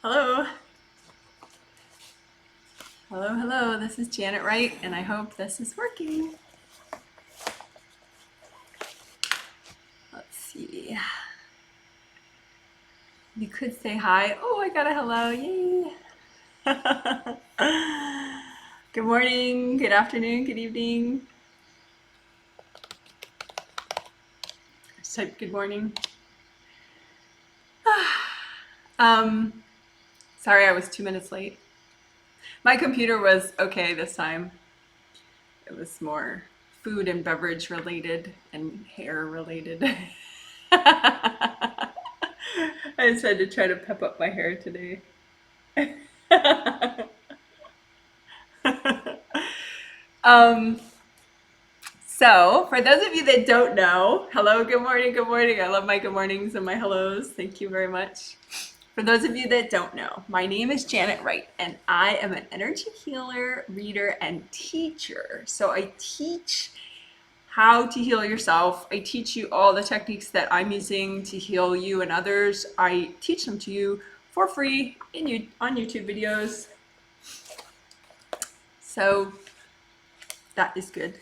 Hello. Hello, hello. This is Janet Wright, and I hope this is working. Let's see. You could say hi. Oh, I got a hello. Yay. Good morning, good afternoon, good evening. Just type good morning. Sorry I was 2 minutes late. My computer was okay this time. It was more food and beverage related and hair related. I decided to try to pep up my hair today. um, so, for those of you that don't know, hello, good morning, good morning. I love my good mornings and my hellos. Thank you very much. For those of you that don't know, my name is Janet Wright, and I am an energy healer, reader, and teacher. So I teach how to heal yourself. I teach you all the techniques that I'm using to heal you and others. I teach them to you for free on YouTube videos. So that is good,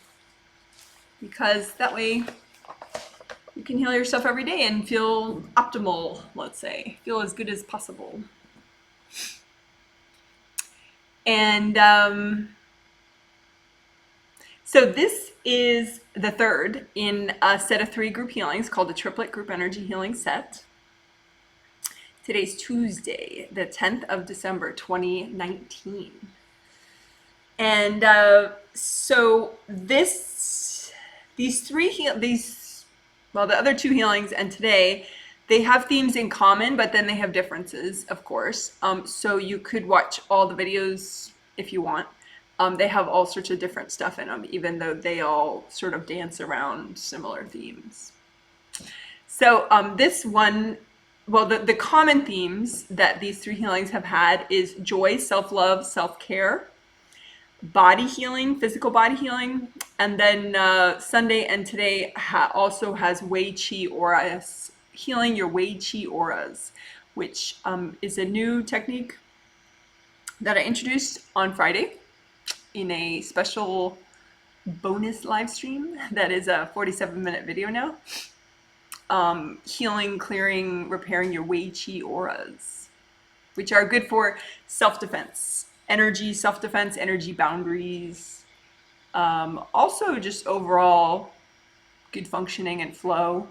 because that way you can heal yourself every day and feel optimal, let's say, feel as good as possible. And so this is the third in a set of 3 group healings called the Triplet Group Energy Healing Set. Today's Tuesday, the 10th of December, 2019. And so the other 2 healings and today, they have themes in common, but then they have differences, of course. So you could watch all the videos if you want. They have all sorts of different stuff in them, even though they all sort of dance around similar themes. So this one, well, the common themes that these 3 healings have had is joy, self-love, self-care, body healing, physical body healing, and then Sunday and today also has Wei Qi auras, healing your Wei Qi auras, which is a new technique that I introduced on Friday in a special bonus live stream that is a 47-minute video now. Healing, clearing, repairing your Wei Qi auras, which are good for self-defense, energy, self-defense, energy boundaries. Also just overall good functioning and flow.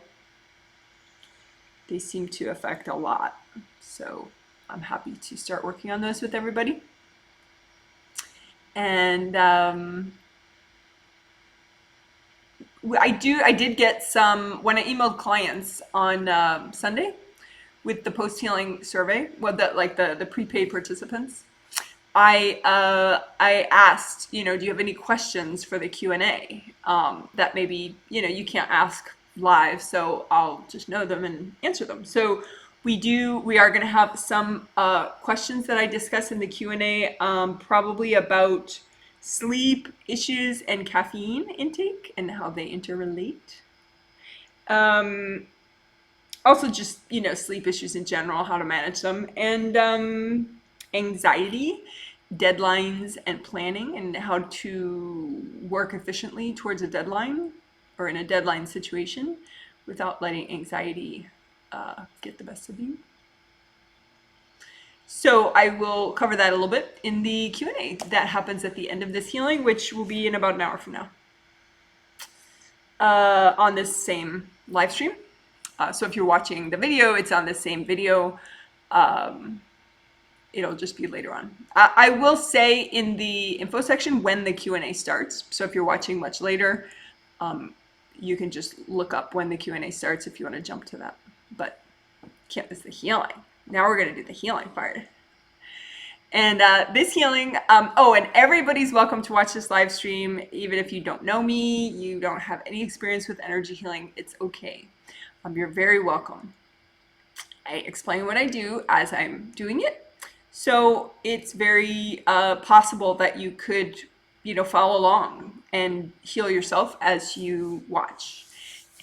They seem to affect a lot. So I'm happy to start working on those with everybody. And I did get some, when I emailed clients on Sunday with the post-healing survey, well, the prepaid participants, I asked, do you have any questions for the Q&A that maybe, you can't ask live, so I'll just know them and answer them. So we are going to have some questions that I discuss in the Q&A, probably about sleep issues and caffeine intake and how they interrelate. Also just, sleep issues in general, how to manage them, and anxiety, deadlines, and planning, and how to work efficiently towards a deadline or in a deadline situation without letting anxiety get the best of you. So I will cover that a little bit in the Q&A that happens at the end of this healing, which will be in about an hour from now on this same live stream. So if you're watching the video, it's on the same video. It'll just be later on. I will say in the info section when the Q&A starts. So if you're watching much later, you can just look up when the Q&A starts if you want to jump to that. But can't miss the healing. Now we're going to do the healing part. And this healing, and everybody's welcome to watch this live stream. Even if you don't know me, you don't have any experience with energy healing, it's okay. You're very welcome. I explain what I do as I'm doing it. So it's very possible that you could, follow along and heal yourself as you watch.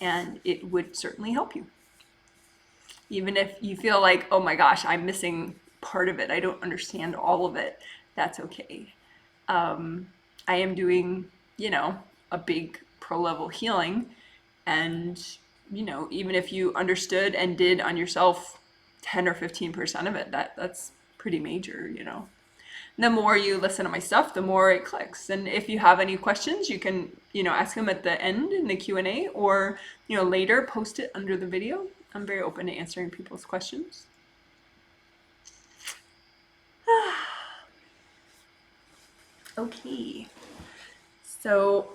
And it would certainly help you. Even if you feel like, oh my gosh, I'm missing part of it. I don't understand all of it. That's okay. I am doing, you know, a big pro level healing. And, you know, even if you understood and did on yourself 10 or 15% of it, that's pretty major, you know. The more you listen to my stuff, the more it clicks. And if you have any questions, you can, you know, ask them at the end in the Q&A, or, you know, later post it under the video. I'm very open to answering people's questions. Okay, so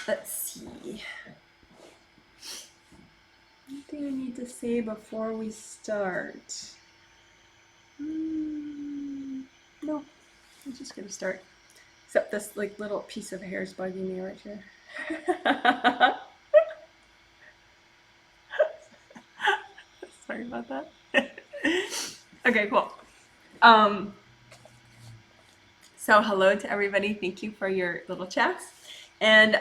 let's see. Anything I need to say before we start? No, I'm just gonna start. Except this like little piece of hair is bugging me right here. Sorry about that. Okay, cool. So hello to everybody. Thank you for your little chats. And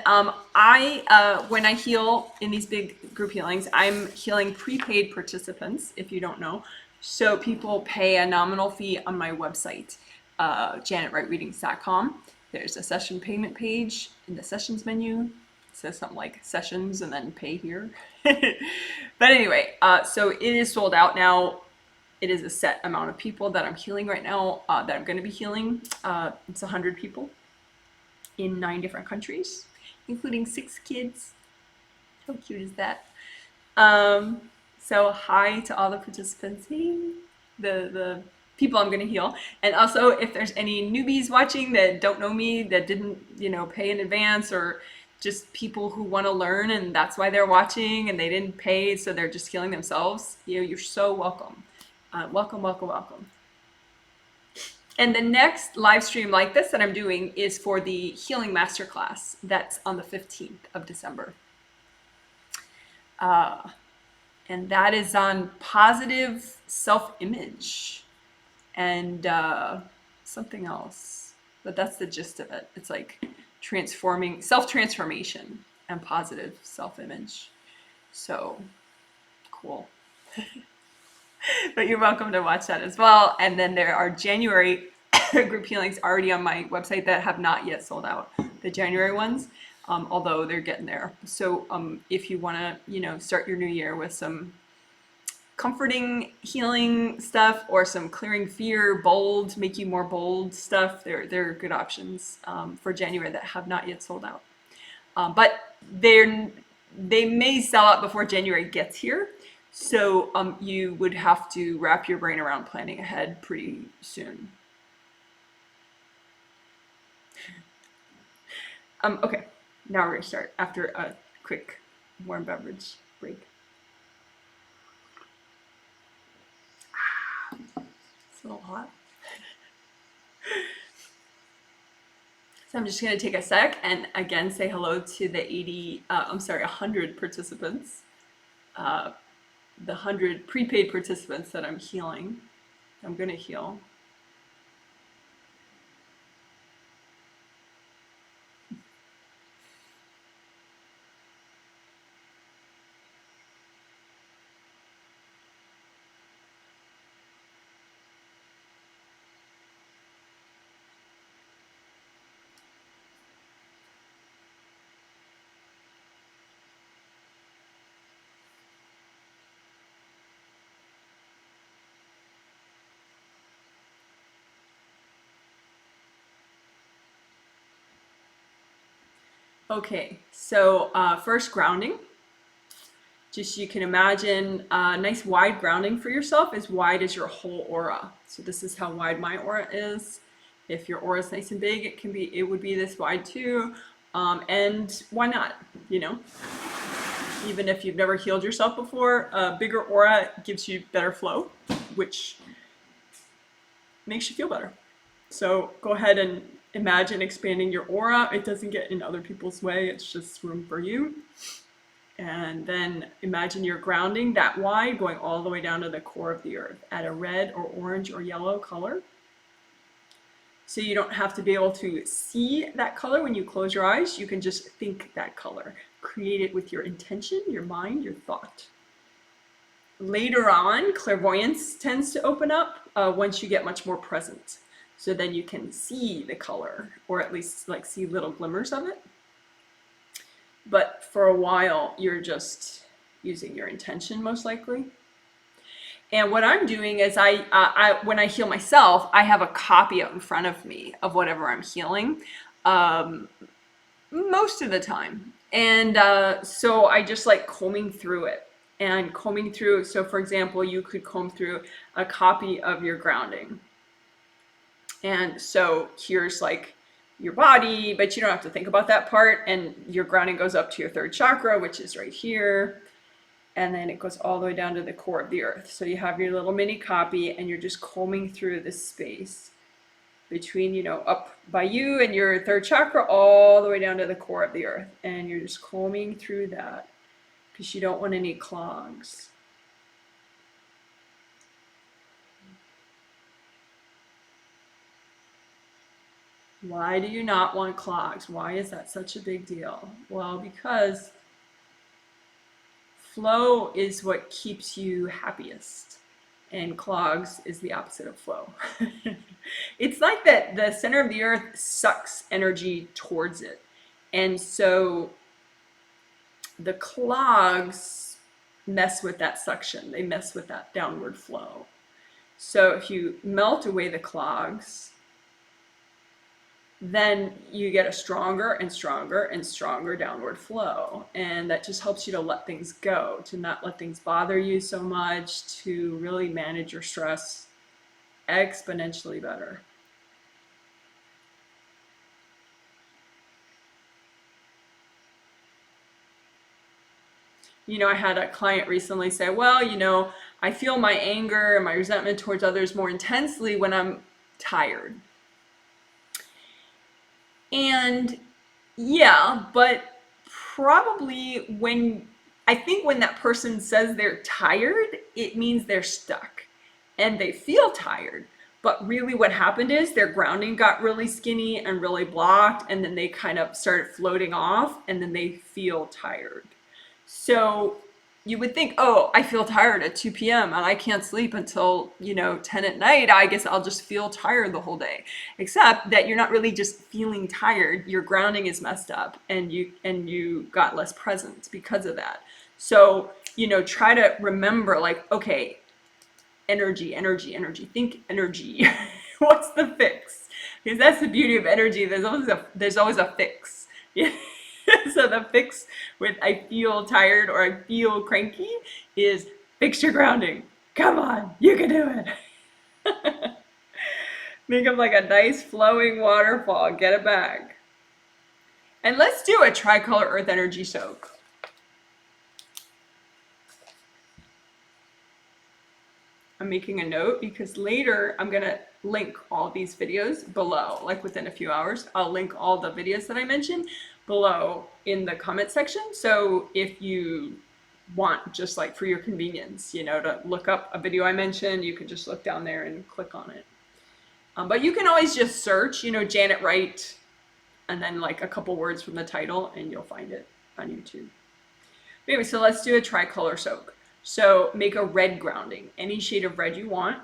when I heal in these big group healings, I'm healing prepaid participants, if you don't know. So people pay a nominal fee on my website, janetwrightreadings.com. There's a session payment page in the sessions menu. It says something like sessions and then pay here. But anyway, so it is sold out now. It is a set amount of people that I'm healing right now, that I'm going to be healing. It's 100 people in 9 different countries, including 6 kids. How cute is that? So hi to all the participants, the people I'm going to heal. And also, if there's any newbies watching that don't know me, that didn't, you know, pay in advance, or just people who want to learn and that's why they're watching and they didn't pay, so they're just healing themselves, you know, you're so welcome. Welcome, welcome, welcome. And the next live stream like this that I'm doing is for the Healing Masterclass. That's on the 15th of December. And that is on positive self-image and something else. But that's the gist of it. It's like transforming, self-transformation and positive self-image. So cool. But you're welcome to watch that as well. And then there are January group healings already on my website that have not yet sold out, the January ones, although they're getting there. So if you want to, you know, start your new year with some comforting healing stuff or some clearing fear, bold, make you more bold stuff, they're good options for January that have not yet sold out. But they may sell out before January gets here. So you would have to wrap your brain around planning ahead pretty soon. Okay, now we're gonna start after a quick warm beverage break. It's a little hot. So I'm just gonna take a sec and again say hello to the 100 participants. The 100 prepaid participants that I'm healing, I'm gonna heal. Okay, so first grounding. Just you can imagine a nice wide grounding for yourself, as wide as your whole aura. So this is how wide my aura is. If your aura is nice and big, it would be this wide too. And why not, you know? Even if you've never healed yourself before, a bigger aura gives you better flow, which makes you feel better. So go ahead and imagine expanding your aura. It doesn't get in other people's way. It's just room for you. And then imagine you're grounding that wide, going all the way down to the core of the earth at a red or orange or yellow color. So you don't have to be able to see that color when you close your eyes. You can just think that color. Create it with your intention, your mind, your thought. Later on, clairvoyance tends to open up once you get much more present. So then you can see the color, or at least like see little glimmers of it. But for a while, you're just using your intention most likely. And what I'm doing is when I heal myself, I have a copy out in front of me of whatever I'm healing, most of the time. And so I just like combing through it and combing through. So for example, you could comb through a copy of your grounding. And so here's like your body, but you don't have to think about that part. And your grounding goes up to your third chakra, which is right here. And then it goes all the way down to the core of the earth. So you have your little mini copy and you're just combing through this space between, you know, up by you and your third chakra all the way down to the core of the earth. And you're just combing through that because you don't want any clogs. Why do you not want clogs? Why is that such a big deal? Well, because flow is what keeps you happiest, and clogs is the opposite of flow. It's like that the center of the earth sucks energy towards it. And so the clogs mess with that suction. They mess with that downward flow. So if you melt away the clogs, then you get a stronger and stronger and stronger downward flow. And that just helps you to let things go, to not let things bother you so much, to really manage your stress exponentially better. You know, I had a client recently say, well, you know, I feel my anger and my resentment towards others more intensely when I'm tired. And yeah, but probably I think when that person says they're tired, it means they're stuck and they feel tired. But really what happened is their grounding got really skinny and really blocked, and then they kind of started floating off, and then they feel tired. So you would think, oh, I feel tired at 2 p.m. and I can't sleep until, 10 at night. I guess I'll just feel tired the whole day. Except that you're not really just feeling tired. Your grounding is messed up and you got less presence because of that. So, try to remember, like, okay, energy. Think energy. What's the fix? Because that's the beauty of energy. There's always a fix. So the fix with I feel tired or I feel cranky is fix your grounding. Come on, you can do it. Make them like a nice flowing waterfall. Get it back. And let's do a tricolor earth energy soak. I'm making a note because later I'm going to link all these videos below, like within a few hours. I'll link all the videos that I mentioned below in the comment section. So if you want, just like for your convenience, to look up a video I mentioned, you can just look down there and click on it. But you can always just search, Janet Wright, and then like a couple words from the title, and you'll find it on YouTube. Anyway, so let's do a tricolor soak. So make a red grounding, any shade of red you want.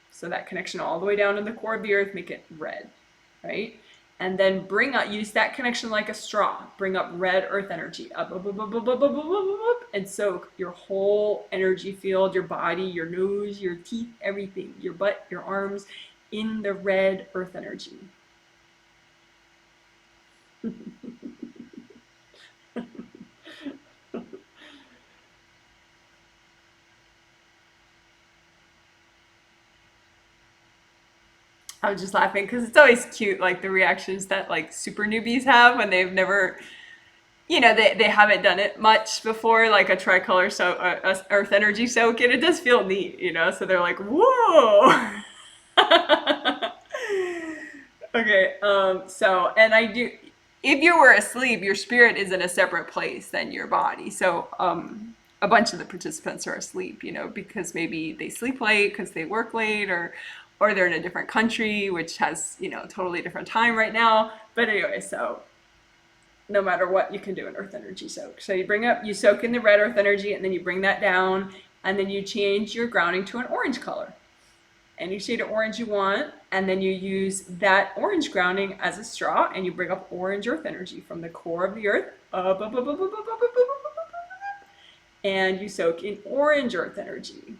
So that connection all the way down to the core of the earth, make it red, right? And then use that connection like a straw. Bring up red earth energy, up, and soak your whole energy field, your body, your nose, your teeth, everything, your butt, your arms, in the red earth energy. I was just laughing because it's always cute, like the reactions that like super newbies have when they've never, they haven't done it much before, like a tricolor a earth energy soak, and it does feel neat, so they're like, whoa. Okay, so, and I do, if you were asleep, your spirit is in a separate place than your body. So a bunch of the participants are asleep, because maybe they sleep late because they work late, or they're in a different country, which has, totally different time right now. But anyway, so no matter what, you can do an earth energy soak. So you soak in the red earth energy, and then you bring that down And then you change your grounding to an orange color. Any shade of orange you want, and then you use that orange grounding as a straw, and you bring up orange earth energy from the core of the earth, and you soak in orange earth energy.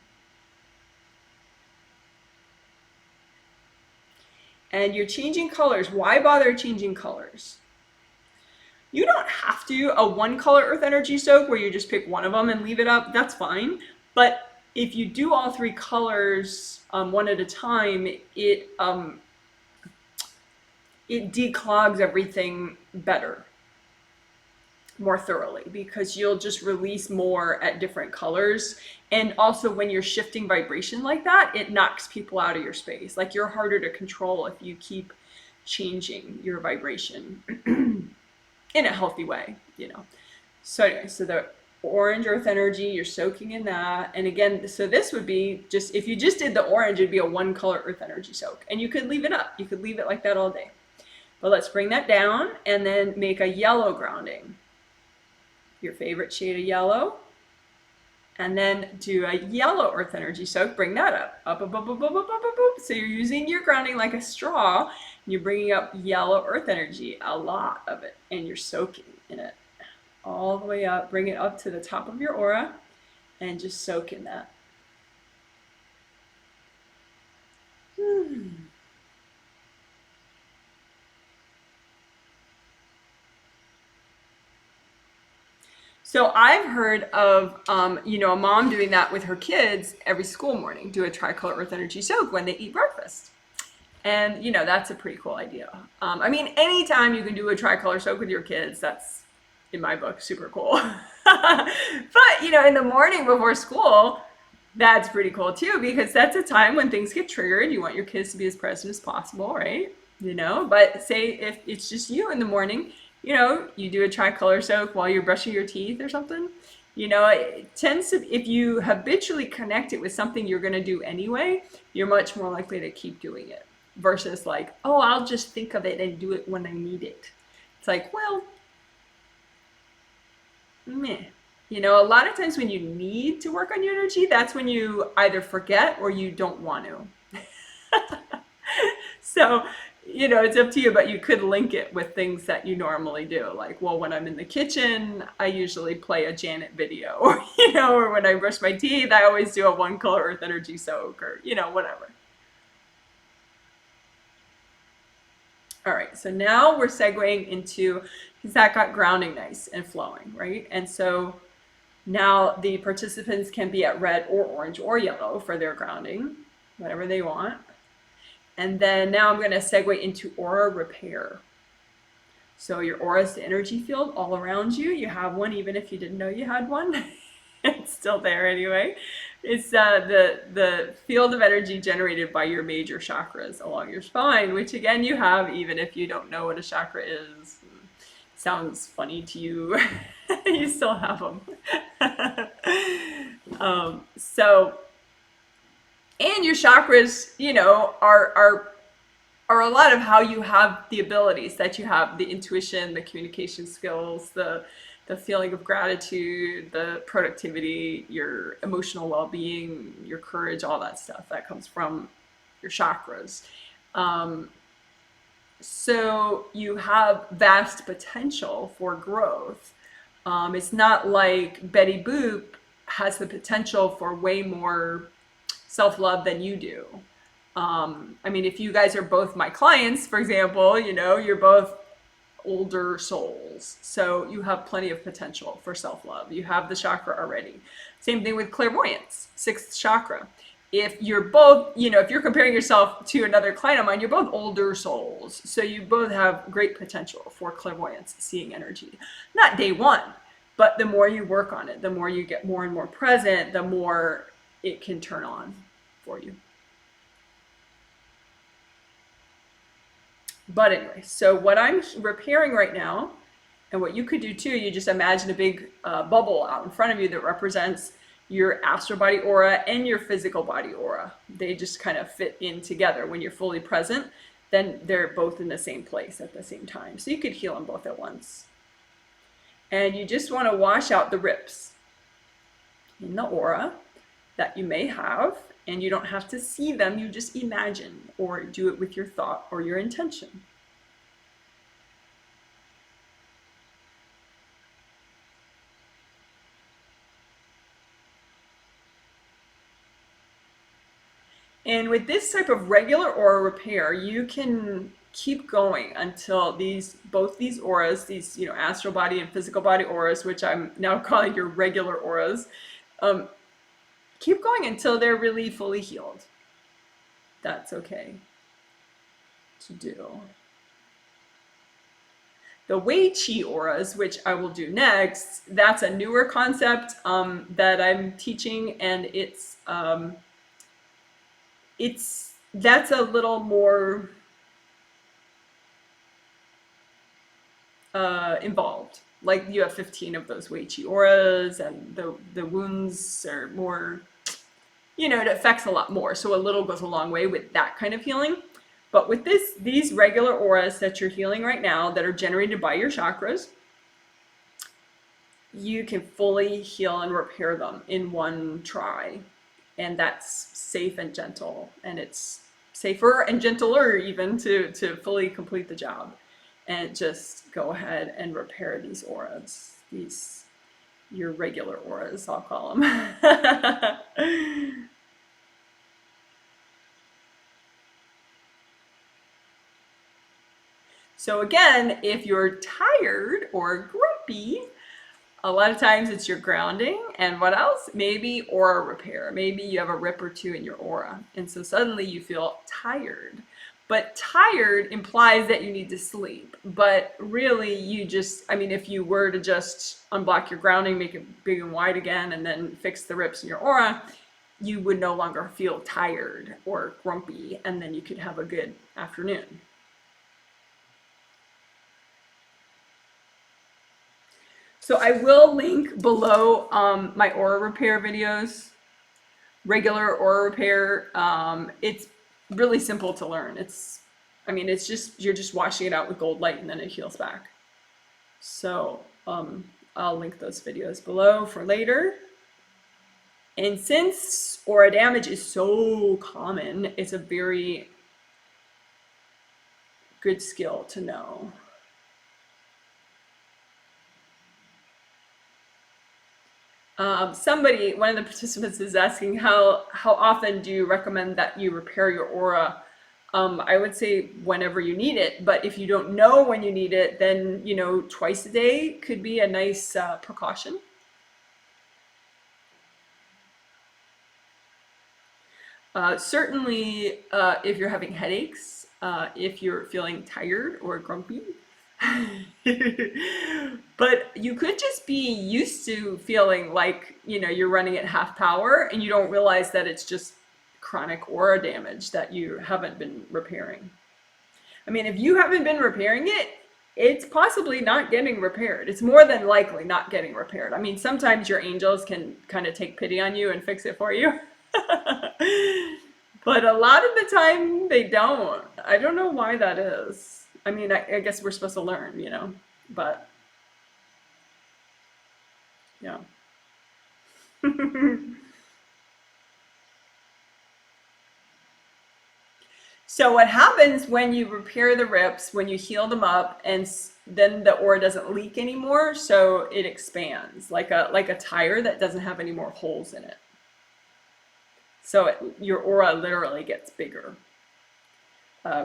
And you're changing colors. Why bother changing colors? You don't have to a one color earth energy soak where you just pick one of them and leave it up. That's fine. But if you do all three colors one at a time, it declogs everything better, more thoroughly, because you'll just release more at different colors. And also when you're shifting vibration like that, it knocks people out of your space. Like, you're harder to control if you keep changing your vibration in a healthy way, you know. So anyway, so the orange earth energy, you're soaking in that. And again, so this would be just, if you just did the orange, it'd be a one color earth energy soak. And you could leave it up. You could leave it like that all day. But let's bring that down and then make a yellow grounding. Your favorite shade of yellow. And then do a yellow earth energy soak. Bring that up. Up, up, up, up, up, up, up, up, up. So you're using your grounding like a straw. And you're bringing up yellow earth energy, a lot of it. And you're soaking in it all the way up. Bring it up to the top of your aura. And just soak in that. So I've heard of, a mom doing that with her kids every school morning, do a tricolor earth energy soak when they eat breakfast. And, that's a pretty cool idea. Anytime you can do a tricolor soak with your kids, that's, in my book, super cool. But, in the morning before school, that's pretty cool too, because that's a time when things get triggered. You want your kids to be as present as possible, right? But say if it's just you in the morning, you do a tricolor soak while you're brushing your teeth or something. It tends to, if you habitually connect it with something you're going to do anyway, you're much more likely to keep doing it versus like, oh, I'll just think of it and do it when I need it. It's like, well, meh. A lot of times when you need to work on your energy, that's when you either forget or you don't want to. So, it's up to you, but you could link it with things that you normally do. Like, well, when I'm in the kitchen, I usually play a Janet video, or, or when I brush my teeth, I always do a one color earth energy soak, or, whatever. All right, so now we're segueing into, because that got grounding nice and flowing, right? And so now the participants can be at red or orange or yellow for their grounding, whatever they want. And then now I'm going to segue into aura repair. So your aura is the energy field all around you. You have one even if you didn't know you had one. It's still there anyway. It's the field of energy generated by your major chakras along your spine, which again you have even if you don't know what a chakra is. Sounds funny to you. You still have them. And your chakras, are a lot of how you have the abilities that you have, the intuition, the communication skills, the feeling of gratitude, the productivity, your emotional well-being, your courage, all that stuff that comes from your chakras. So you have vast potential for growth. It's not like Betty Boop has the potential for way more self-love than you do. If you guys are both my clients, for example, you're both older souls. So you have plenty of potential for self-love. You have the chakra already. Same thing with clairvoyance, 6th chakra. If you're both, if you're comparing yourself to another client of mine, you're both older souls. So you both have great potential for clairvoyance, seeing energy. Not day one, but the more you work on it, the more you get more and more present, the more it can turn on for you. But anyway, so what I'm repairing right now, and what you could do too, you just imagine a big bubble out in front of you that represents your astral body aura and your physical body aura. They just kind of fit in together. When you're fully present, then they're both in the same place at the same time. So you could heal them both at once. And you just want to wash out the rips in the aura. that you may have, and you don't have to see them, you just imagine or do it with your thought or your intention. And with this type of regular aura repair, you can keep going until both these auras, these astral body and physical body auras, which I'm now calling your regular auras, keep going until they're really fully healed. That's okay to do. The Wei Qi auras, which I will do next, that's a newer concept that I'm teaching, and that's a little more involved. Like you have 15 of those Wei Qi auras, and the wounds are more, it affects a lot more. So a little goes a long way with that kind of healing. But with these regular auras that you're healing right now that are generated by your chakras, you can fully heal and repair them in one try. And that's safe and gentle. And it's safer and gentler even to fully complete the job. And just go ahead and repair these auras. Your regular auras, I'll call them. So again, if you're tired or grumpy, a lot of times it's your grounding, and what else? Maybe aura repair. Maybe you have a rip or two in your aura, and so suddenly you feel tired. But tired implies that you need to sleep. But really, if you were to just unblock your grounding, make it big and wide again, and then fix the rips in your aura, you would no longer feel tired or grumpy, and then you could have a good afternoon. So I will link below my aura repair videos, regular aura repair. It's really simple to learn. You're just washing it out with gold light and then it heals back. So I'll link those videos below for later. And since aura damage is so common, it's a very good skill to know. One of the participants is asking how often do you recommend that you repair your aura? I would say whenever you need it, but if you don't know when you need it, then twice a day could be a nice precaution. Certainly, if you're having headaches, if you're feeling tired or grumpy. But you could just be used to feeling like you're running at half power and you don't realize that it's just chronic aura damage that you haven't been repairing. If you haven't been repairing it, it's possibly not getting repaired. It's more than likely not getting repaired. Sometimes your angels can kind of take pity on you and fix it for you. But a lot of the time they don't. I don't know why that is. I guess we're supposed to learn, but yeah. So what happens when you repair the rips, when you heal them up, and then the aura doesn't leak anymore, so it expands like a tire that doesn't have any more holes in it. So your aura literally gets bigger.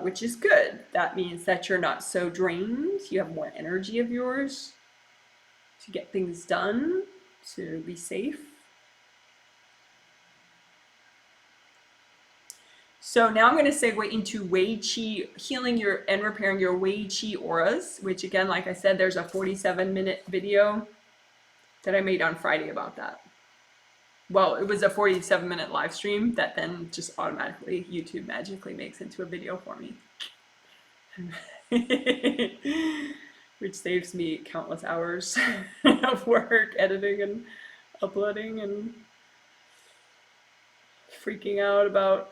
Which is good. That means that you're not so drained. You have more energy of yours to get things done, to be safe. So now I'm going to segue into Wei Qi, healing and repairing your Wei Qi auras, which again, like I said, there's a 47-minute video that I made on Friday about that. Well, it was a 47-minute live stream that then just automatically YouTube magically makes into a video for me. Which saves me countless hours of work, editing and uploading and freaking out about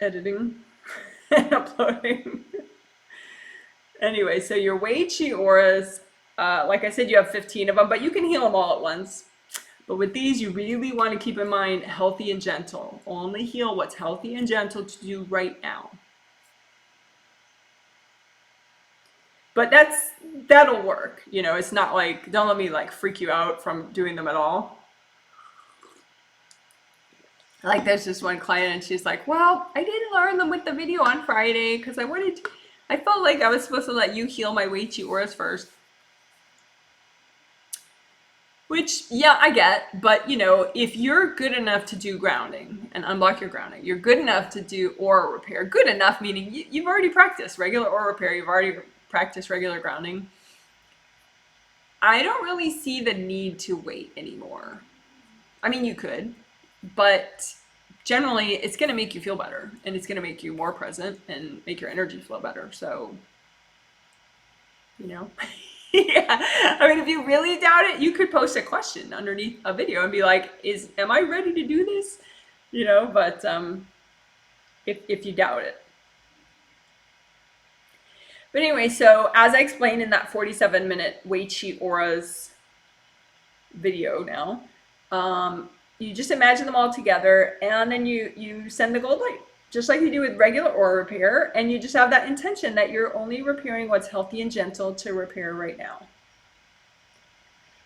editing and uploading. Anyway, so your Wei Qi auras, like I said, you have 15 of them, but you can heal them all at once. But with these, you really want to keep in mind healthy and gentle. Only heal what's healthy and gentle to do right now. But that'll work. You know, it's not like, don't let me like freak you out from doing them at all. Like there's this one client and she's like, well, I didn't learn them with the video on Friday because I felt like I was supposed to let you heal my Weichi auras first. Which, yeah, I get, but you know, if you're good enough to do grounding and unblock your grounding, you're good enough to do aura repair. Good enough meaning you've already practiced regular aura repair, you've already practiced regular grounding. I don't really see the need to wait anymore. I mean, you could, but generally it's going to make you feel better and it's going to make you more present and make your energy flow better. So, you know, yeah. I mean, if you really doubt it, you could post a question underneath a video and be like, am I ready to do this? You know, but if you doubt it. But anyway, so as I explained in that 47-minute Weichi auras video now, you just imagine them all together and then you send the gold light, just like you do with regular aura repair, and you just have that intention that you're only repairing what's healthy and gentle to repair right now.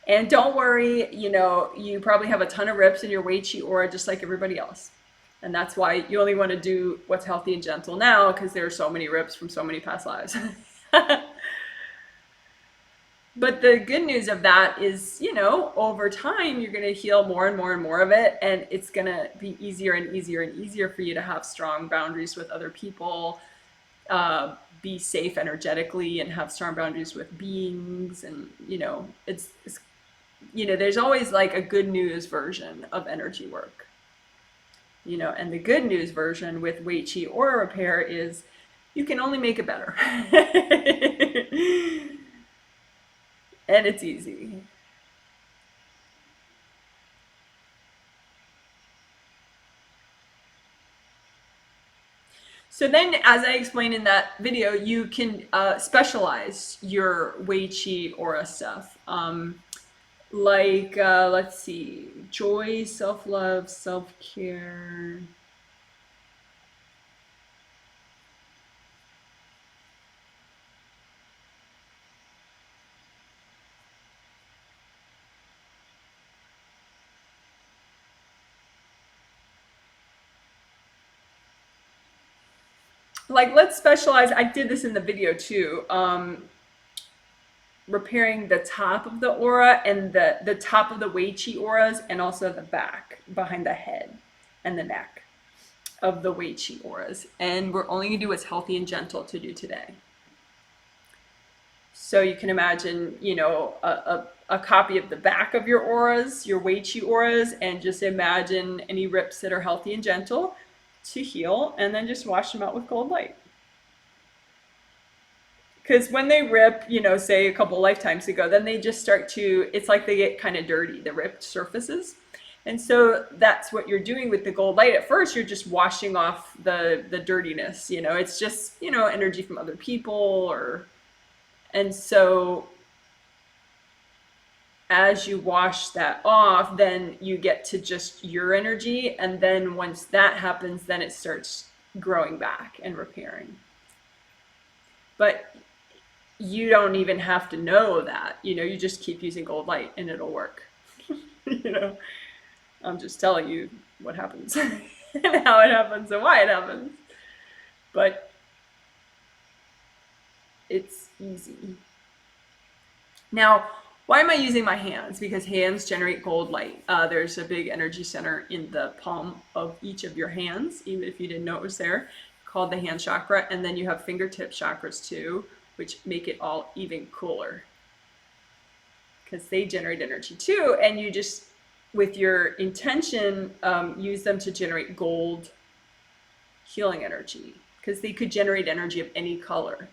And don't worry, you know, you probably have a ton of rips in your Weichi aura just like everybody else. And that's why you only want to do what's healthy and gentle now, because there are so many rips from so many past lives. But the good news of that is, you know, over time, you're going to heal more and more and more of it. And it's going to be easier and easier and easier for you to have strong boundaries with other people, be safe energetically, and have strong boundaries with beings. And, you know, it's you know, there's always like a good news version of energy work. You know, and the good news version with Weichi aura repair is you can only make it better. And it's easy. So then, as I explained in that video, you can specialize your Weichi aura stuff. Let's see, joy, self-love, self-care. Like, let's specialize. I did this in the video too. Repairing the top of the aura and the top of the Weichi auras, and also the back behind the head and the neck of the Weichi auras. And we're only going to do what's healthy and gentle to do today. So you can imagine, you know, a copy of the back of your auras, your Weichi auras, and just imagine any rips that are healthy and gentle to heal, and then just wash them out with gold light. Because when they rip, you know, say a couple lifetimes ago, then they just start to, it's like they get kind of dirty, the ripped surfaces. And so that's what you're doing with the gold light. At first, you're just washing off the dirtiness, you know, it's just, you know, energy from other people or, and so as you wash that off, then you get to just your energy. And then once that happens, then it starts growing back and repairing. But you don't even have to know that, you know, you just keep using gold light and it'll work. You know, I'm just telling you what happens and how it happens and why it happens. But it's easy. Now, why am I using my hands? Because hands generate gold light. There's a big energy center in the palm of each of your hands, even if you didn't know it was there, called the hand chakra. And then you have fingertip chakras too, which make it all even cooler because they generate energy too. And you just, with your intention, use them to generate gold healing energy, because they could generate energy of any color.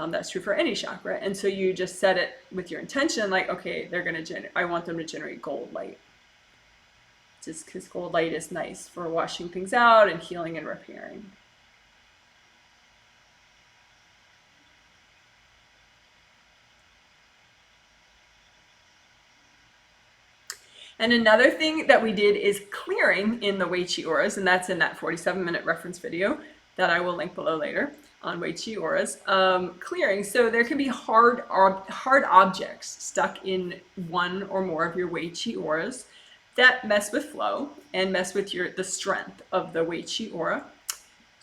That's true for any chakra. And so you just set it with your intention, like, okay, they're going to I want them to generate gold light. Just because gold light is nice for washing things out and healing and repairing. And another thing that we did is clearing in the Wei Chi auras, and that's in that 47-minute reference video that I will link below later on Wei Chi auras. Clearing, so there can be hard objects stuck in one or more of your Wei Chi auras that mess with flow and mess with the strength of the Wei Chi aura.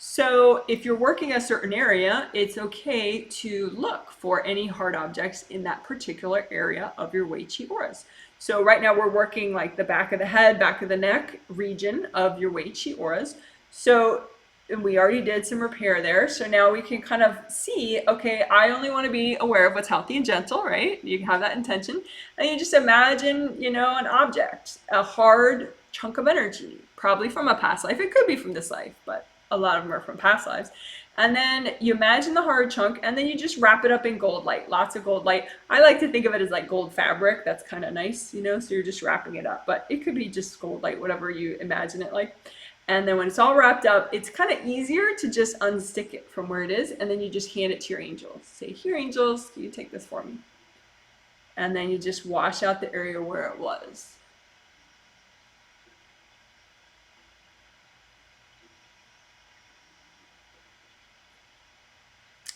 So if you're working a certain area, it's okay to look for any hard objects in that particular area of your Wei Chi auras. So right now we're working like the back of the head, back of the neck region of your Wei Chi auras. So we already did some repair there. So now we can kind of see, okay, I only want to be aware of what's healthy and gentle, right? You have that intention. And you just imagine, you know, an object, a hard chunk of energy, probably from a past life. It could be from this life, but a lot of them are from past lives. And then you imagine the hard chunk, and then you just wrap it up in gold light, lots of gold light. I like to think of it as like gold fabric. That's kind of nice, you know, so you're just wrapping it up, but it could be just gold light, whatever you imagine it like. And then when it's all wrapped up, it's kind of easier to just unstick it from where it is, and then you just hand it to your angels. Say, here, angels, can you take this for me? And then you just wash out the area where it was.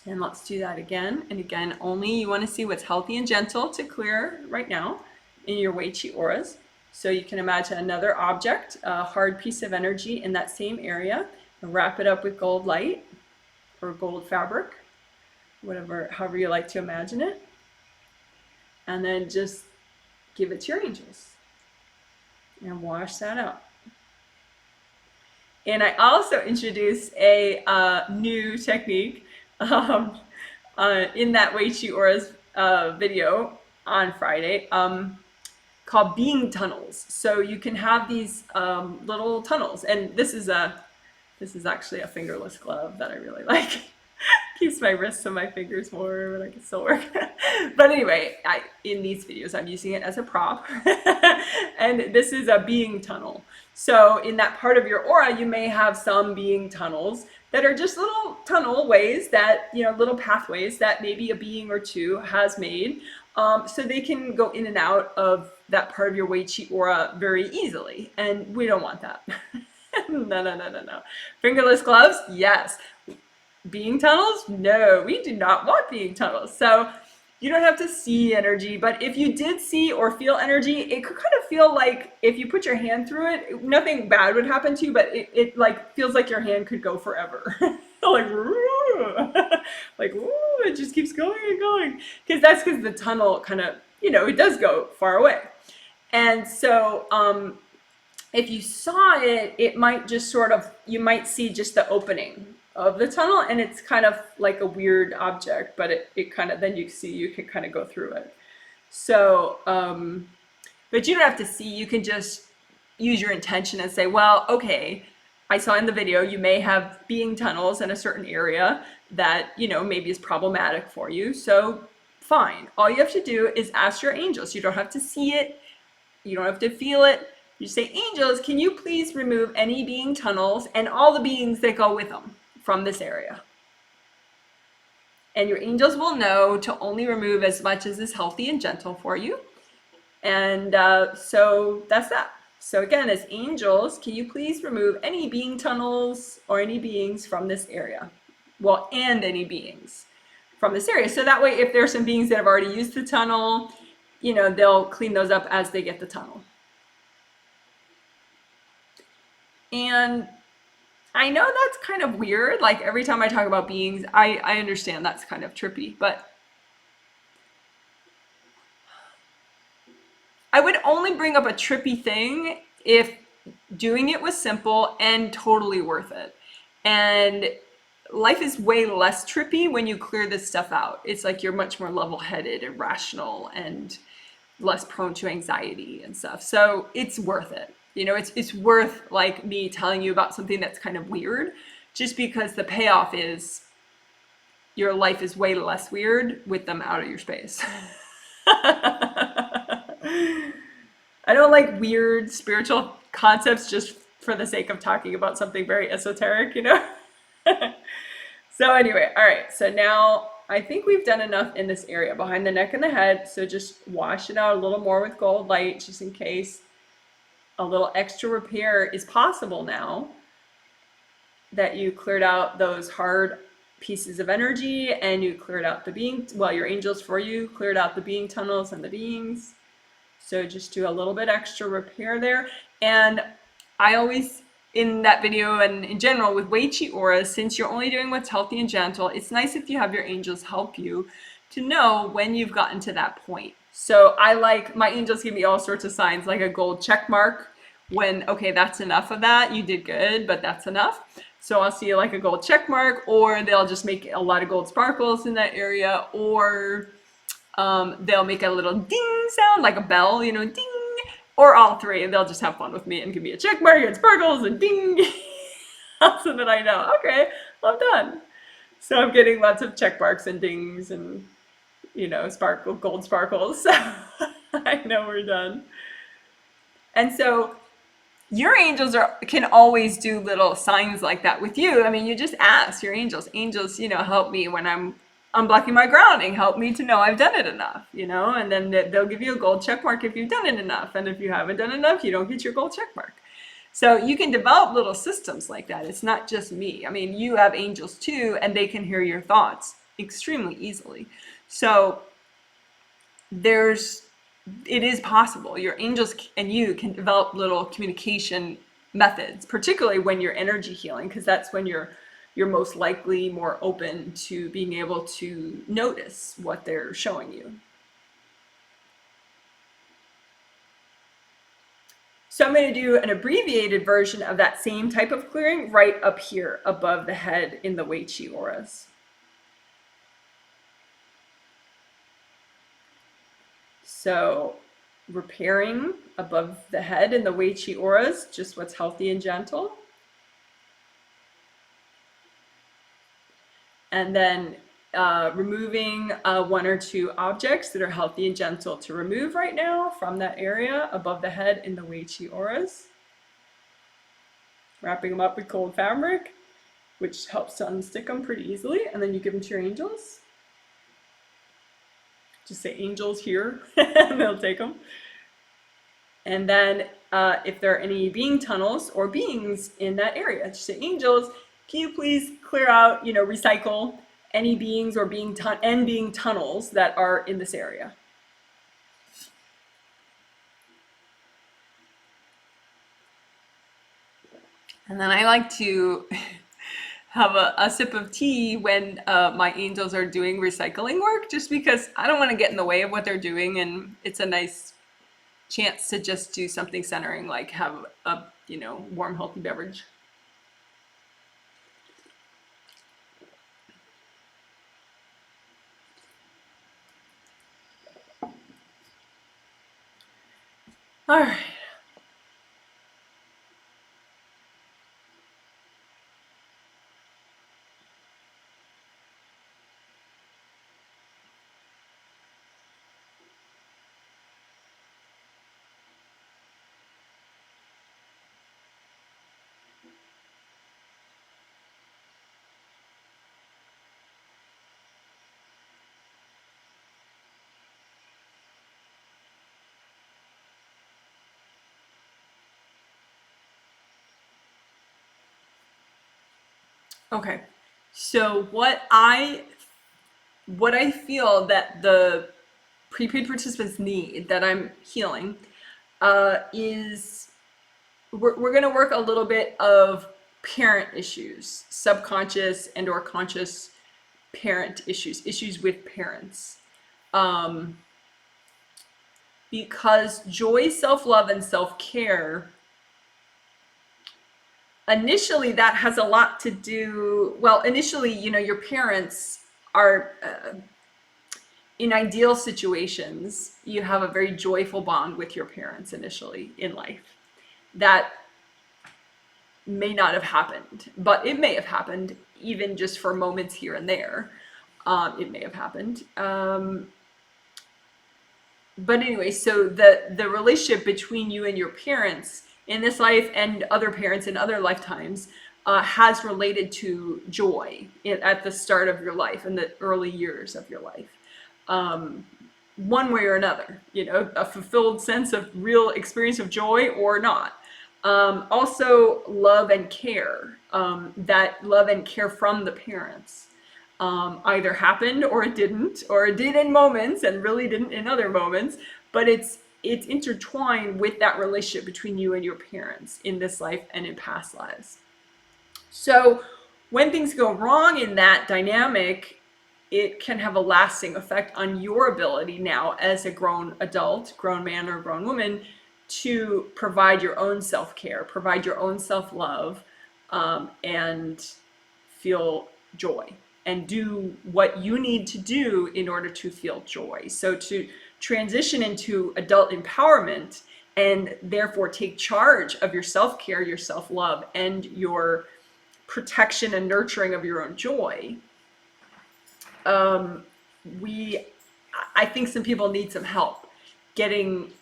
And let's do that again. And again, only you want to see what's healthy and gentle to clear right now in your Wei Chi auras. So you can imagine another object, a hard piece of energy in that same area, and wrap it up with gold light or gold fabric, whatever, however you like to imagine it. And then just give it to your angels and wash that out. And I also introduced a new technique in that Wei Chi auras video on Friday called being tunnels. So you can have these little tunnels, and this is actually a fingerless glove that I really like. Keeps my wrists and my fingers warm, and I can still work. But anyway, in these videos, I'm using it as a prop. And this is a being tunnel. So in that part of your aura, you may have some being tunnels that are just little tunnel ways that, you know, little pathways that maybe a being or two has made. So they can go in and out of that part of your Wei Chi aura very easily. And we don't want that. No. Fingerless gloves? Yes. Being tunnels? No, we do not want being tunnels. So you don't have to see energy, but if you did see or feel energy, it could kind of feel like if you put your hand through it, nothing bad would happen to you, but it like feels like your hand could go forever. Like, like, ooh, it just keeps going and going. That's because the tunnel kind of, you know, it does go far away. And so if you saw it, it might just sort of, you might see just the opening of the tunnel, and it's kind of like a weird object, but it kind of, then you see, you can kind of go through it. So, but you don't have to see, you can just use your intention and say, well, okay, I saw in the video, you may have being tunnels in a certain area that, you know, maybe is problematic for you. So fine. All you have to do is ask your angels. You don't have to see it. You don't have to feel it. You say, angels, can you please remove any being tunnels and all the beings that go with them from this area? And your angels will know to only remove as much as is healthy and gentle for you. And so that's that. So again, as angels, can you please remove any being tunnels or any beings from this area? Well, and any beings from this area. So that way, if there's some beings that have already used the tunnel, you know, they'll clean those up as they get the tunnel. And I know that's kind of weird. Like every time I talk about beings, I understand that's kind of trippy, but I would only bring up a trippy thing if doing it was simple and totally worth it. And life is way less trippy when you clear this stuff out. It's like you're much more level-headed and rational and less prone to anxiety and stuff. So it's worth it. You know, it's worth like me telling you about something that's kind of weird, just because the payoff is your life is way less weird with them out of your space. I don't like weird spiritual concepts just for the sake of talking about something very esoteric, you know? So anyway, all right. So now I think we've done enough in this area behind the neck and the head. So just wash it out a little more with gold light, just in case. a little extra repair is possible now that you cleared out those hard pieces of energy and you cleared out the being, well, your angels for you cleared out the being tunnels and the beings. So just do a little bit extra repair there. And I always, in that video and in general with Wei Chi auras, since you're only doing what's healthy and gentle, it's nice if you have your angels help you to know when you've gotten to that point. So I like, my angels give me all sorts of signs, like a gold check mark when, okay, that's enough of that, you did good, but that's enough. So I'll see like a gold check mark, or they'll just make a lot of gold sparkles in that area, or they'll make a little ding sound like a bell, you know, ding, or all three, and they'll just have fun with me and give me a check mark and sparkles and ding, so that I know, okay, well, I'm done. So I'm getting lots of check marks and dings and, you know, sparkle, gold sparkles. So I know we're done. And so your angels can always do little signs like that with you. I mean, you just ask your angels, you know, help me when I'm unblocking my grounding, help me to know I've done it enough, you know, and then they'll give you a gold check mark if you've done it enough. And if you haven't done enough, you don't get your gold check mark. So you can develop little systems like that. It's not just me. I mean, you have angels too, and they can hear your thoughts extremely easily. So it is possible. Your angels and you can develop little communication methods, particularly when you're energy healing, because that's when you're most likely more open to being able to notice what they're showing you. So I'm going to do an abbreviated version of that same type of clearing right up here above the head in the Wei Chi auras. So repairing above the head in the Wei Chi auras, just what's healthy and gentle. And then removing one or two objects that are healthy and gentle to remove right now from that area above the head in the Wei Chi auras. Wrapping them up with cold fabric, which helps to unstick them pretty easily. And then you give them to your angels. Just say angels here, and they'll take them. And then if there are any being tunnels or beings in that area, just say angels, can you please clear out, you know, recycle any beings or being tunnels that are in this area. And then I like to have a sip of tea when my angels are doing recycling work, just because I don't want to get in the way of what they're doing, and it's a nice chance to just do something centering, like have a, you know, warm, healthy beverage. All right. Okay, so what I feel that the prepaid participants need that I'm healing is we're going to work a little bit of parent issues, subconscious and or conscious parent issues with parents. Because joy, self-love, and self-care, initially that has a lot to do, well, initially, you know, your parents are, in ideal situations, you have a very joyful bond with your parents initially in life. That may not have happened, but it may have happened even just for moments here and there. It may have happened. But anyway, so the relationship between you and your parents in this life and other parents in other lifetimes has related to joy at the start of your life, in the early years of your life. one way or another, a fulfilled sense of real experience of joy or not. Also, love and care, that love and care from the parents either happened or it did in moments and really didn't in other moments, but it's intertwined with that relationship between you and your parents in this life and in past lives. So when things go wrong in that dynamic, it can have a lasting effect on your ability now as a grown adult, grown man or grown woman, to provide your own self-care, provide your own self-love, and feel joy and do what you need to do in order to feel joy. So to transition into adult empowerment and therefore take charge of your self-care, your self-love, and your protection and nurturing of your own joy, I think some people need some help getting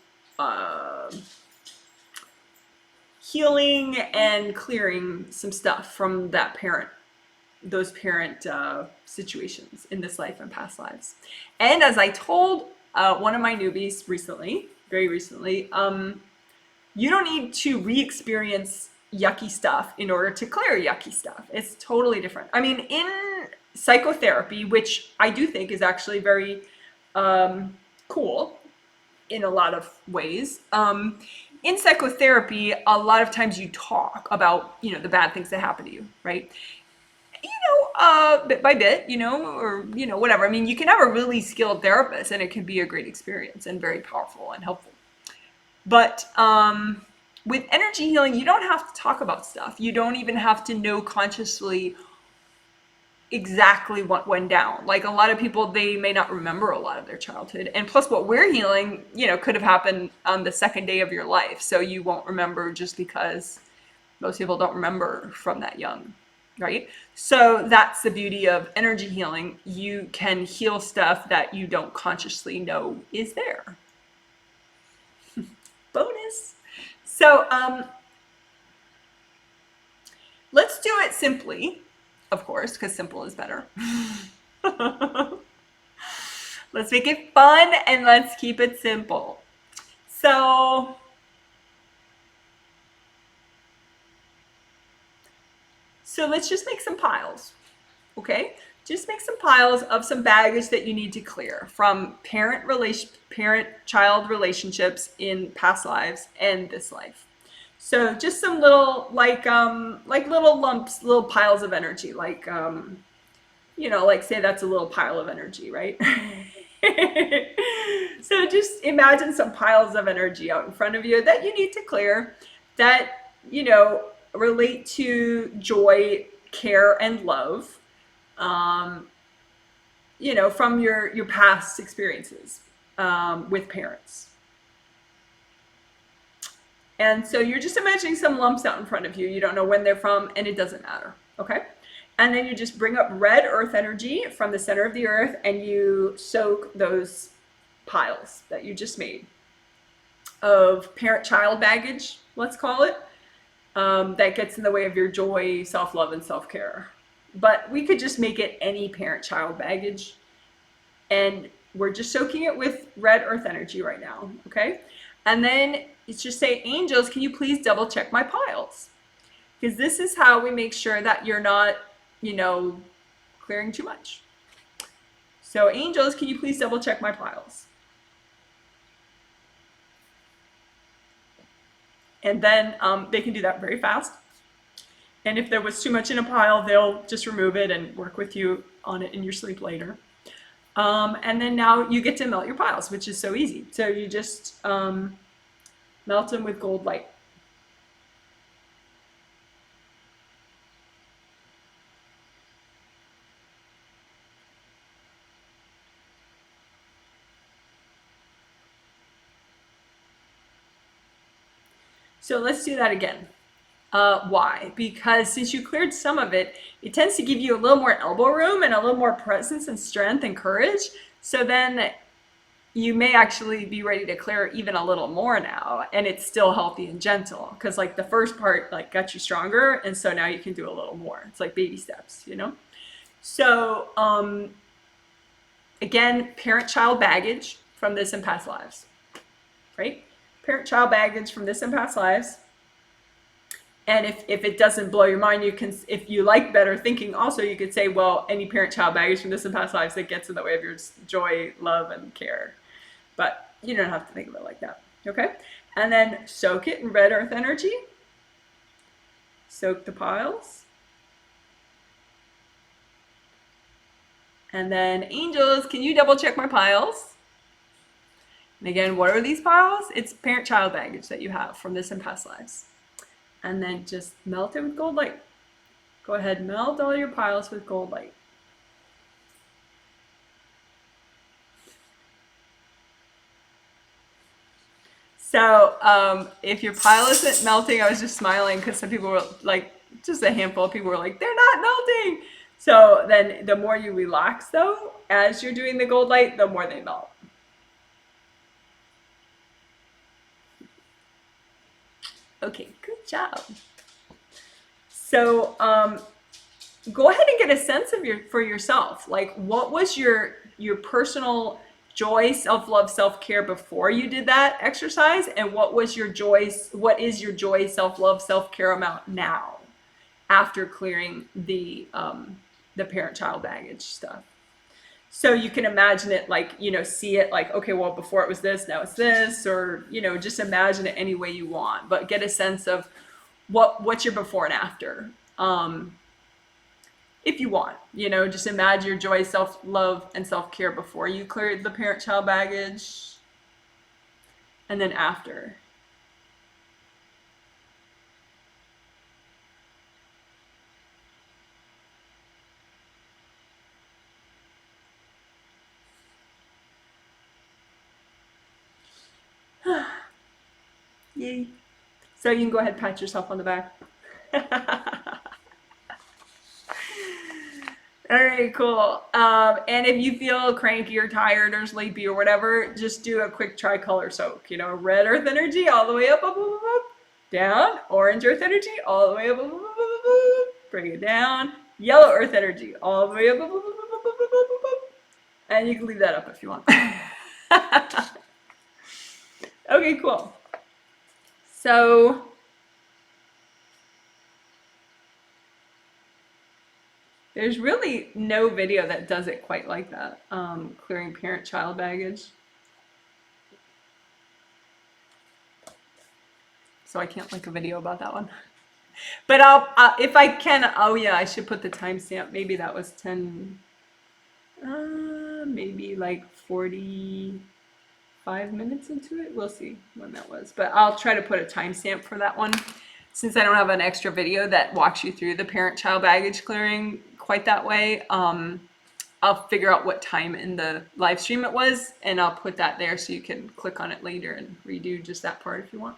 healing and clearing some stuff from those parent situations in this life and past lives. And as I told one of my newbies very recently, you don't need to re-experience yucky stuff in order to clear yucky stuff. It's totally different. I mean, in psychotherapy, which I do think is actually very cool in a lot of ways, in psychotherapy, a lot of times you talk about, the bad things that happen to you, right? Bit by bit, or, whatever. I mean, you can have a really skilled therapist and it can be a great experience and very powerful and helpful. But with energy healing, you don't have to talk about stuff. You don't even have to know consciously exactly what went down. Like a lot of people, they may not remember a lot of their childhood. And plus what we're healing, could have happened on the second day of your life. So you won't remember just because most people don't remember from that young, right? So that's the beauty of energy healing. You can heal stuff that you don't consciously know is there. Bonus. So let's do it simply, of course, because simple is better. Let's make it fun and let's keep it simple. So let's just make some piles, okay? Just make some piles of some baggage that you need to clear from parent-child relationships in past lives and this life. So just some little, like little lumps, little piles of energy, like, like say that's a little pile of energy, right? So just imagine some piles of energy out in front of you that you need to clear that, relate to joy, care, and love, from your past experiences with parents. And so you're just imagining some lumps out in front of you. You don't know when they're from, and it doesn't matter, okay? And then you just bring up red earth energy from the center of the earth, and you soak those piles that you just made of parent-child baggage, let's call it, that gets in the way of your joy, self-love, and self-care. But we could just make it any parent-child baggage. And we're just soaking it with red earth energy right now, okay? And then it's just say, angels, can you please double check my piles? Because this is how we make sure that you're not, clearing too much. So angels, can you please double check my piles? And then they can do that very fast. And if there was too much in a pile, they'll just remove it and work with you on it in your sleep later. And then now you get to melt your piles, which is so easy. So you just melt them with gold light. So let's do that again. Why? Because since you cleared some of it, it tends to give you a little more elbow room and a little more presence and strength and courage. So then you may actually be ready to clear even a little more now, and it's still healthy and gentle. Because like the first part got you stronger, and so now you can do a little more. It's like baby steps, So again, parent-child baggage from this and past lives, right? Parent-child baggage from this and past lives. And if it doesn't blow your mind, you can, if you like better thinking, also you could say, well, any parent-child baggage from this and past lives that gets in the way of your joy, love, and care. But you don't have to think of it like that, okay? And then soak it in red earth energy. Soak the piles. And then angels, can you double check my piles? And again, what are these piles? It's parent-child baggage that you have from this and past lives. And then just melt it with gold light. Go ahead, melt all your piles with gold light. So if your pile isn't melting, I was just smiling because some people were like, just a handful of people were like, they're not melting. So then the more you relax though, as you're doing the gold light, the more they melt. Okay, good job. So go ahead and get a sense of for yourself. Like, what was your personal joy, self-love, self-care before you did that exercise, and what is your joy, self-love, self-care amount now after clearing the parent-child baggage stuff? So you can imagine it like, see it like, okay, well, before it was this, now it's this, or, just imagine it any way you want, but get a sense of what's your before and after. If you want, just imagine your joy, self-love, and self-care before you cleared the parent-child baggage, and then after. Yay. So you can go ahead and pat yourself on the back. All right, cool. And if you feel cranky or tired or sleepy or whatever, just do a quick tricolor soak. Red earth energy all the way up, up, up, up, up, down. Orange earth energy all the way up, up, up, up, up, up, bring it down. Yellow earth energy all the way up, up, up, up, up, up, up, up, up, up. And you can leave that up if you want. Okay, cool. So there's really no video that does it quite like that, clearing parent-child baggage. So I can't link a video about that one. But if I can, oh yeah, I should put the timestamp. Maybe that was 10, maybe like 45 minutes into it. We'll see when that was. But I'll try to put a timestamp for that one, since I don't have an extra video that walks you through the parent-child baggage clearing quite that way. I'll figure out what time in the live stream it was, and I'll put that there so you can click on it later and redo just that part if you want.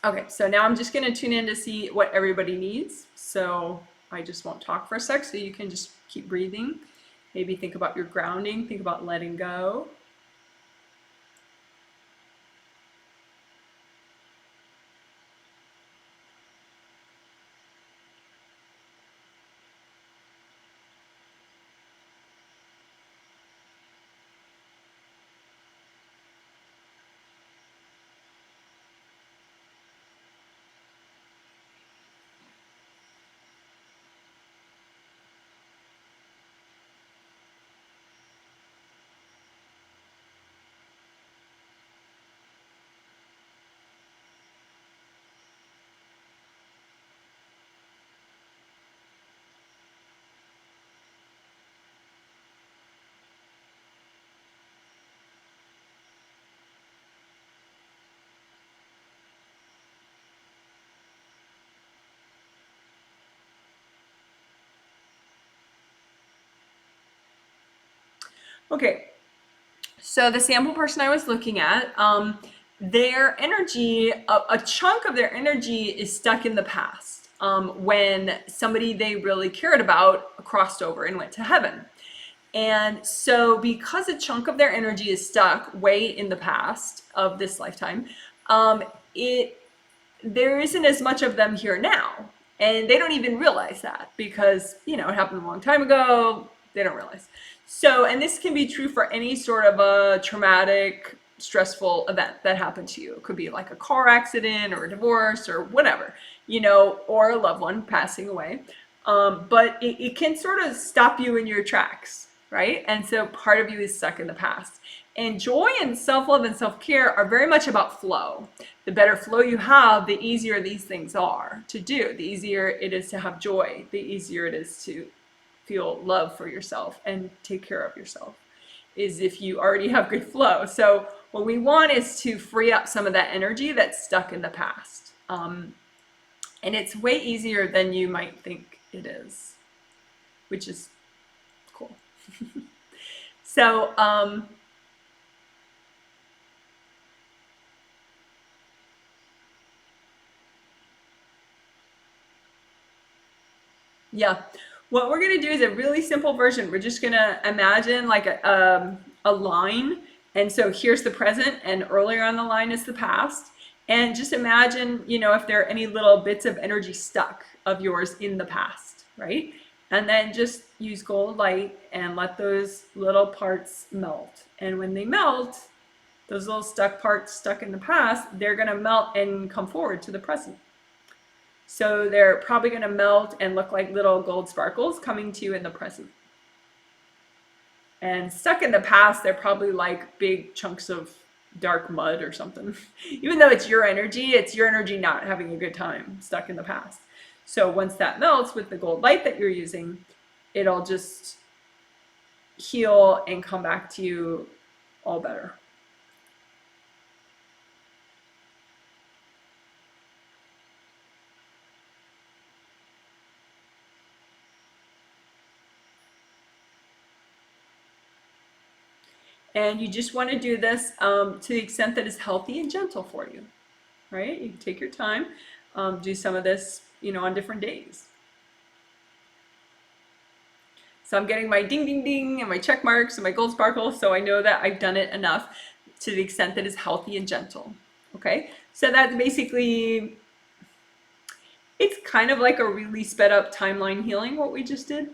Okay, so now I'm just going to tune in to see what everybody needs. So I just won't talk for a sec, so you can just keep breathing. Maybe think about your grounding, think about letting go. Okay, so the sample person I was looking at, their energy, a chunk of their energy is stuck in the past, when somebody they really cared about crossed over and went to heaven. And so because a chunk of their energy is stuck way in the past of this lifetime, there isn't as much of them here now. And they don't even realize that because, it happened a long time ago. They don't realize. So, and this can be true for any sort of a traumatic, stressful event that happened to you. It could be like a car accident or a divorce or whatever, or a loved one passing away. But it can sort of stop you in your tracks, right? And so part of you is stuck in the past. And joy and self-love and self-care are very much about flow. The better flow you have, the easier these things are to do. The easier it is to have joy. The easier it is to feel love for yourself and take care of yourself, is if you already have good flow. So what we want is to free up some of that energy that's stuck in the past. And it's way easier than you might think it is, which is cool. So, yeah. What we're going to do is a really simple version. We're just going to imagine like a line. And so here's the present, and earlier on the line is the past. And just imagine, if there are any little bits of energy stuck of yours in the past, right? And then just use gold light and let those little parts melt. And when they melt, those little stuck parts stuck in the past, they're going to melt and come forward to the present. So they're probably going to melt and look like little gold sparkles coming to you in the present. And stuck in the past, they're probably like big chunks of dark mud or something. Even though it's your energy not having a good time stuck in the past. So once that melts with the gold light that you're using, it'll just heal and come back to you all better. And you just want to do this to the extent that it's healthy and gentle for you, right? You can take your time, do some of this, on different days. So I'm getting my ding, ding, ding, and my check marks and my gold sparkles, so I know that I've done it enough to the extent that it's healthy and gentle, okay? So that's basically, it's kind of like a really sped up timeline healing, what we just did.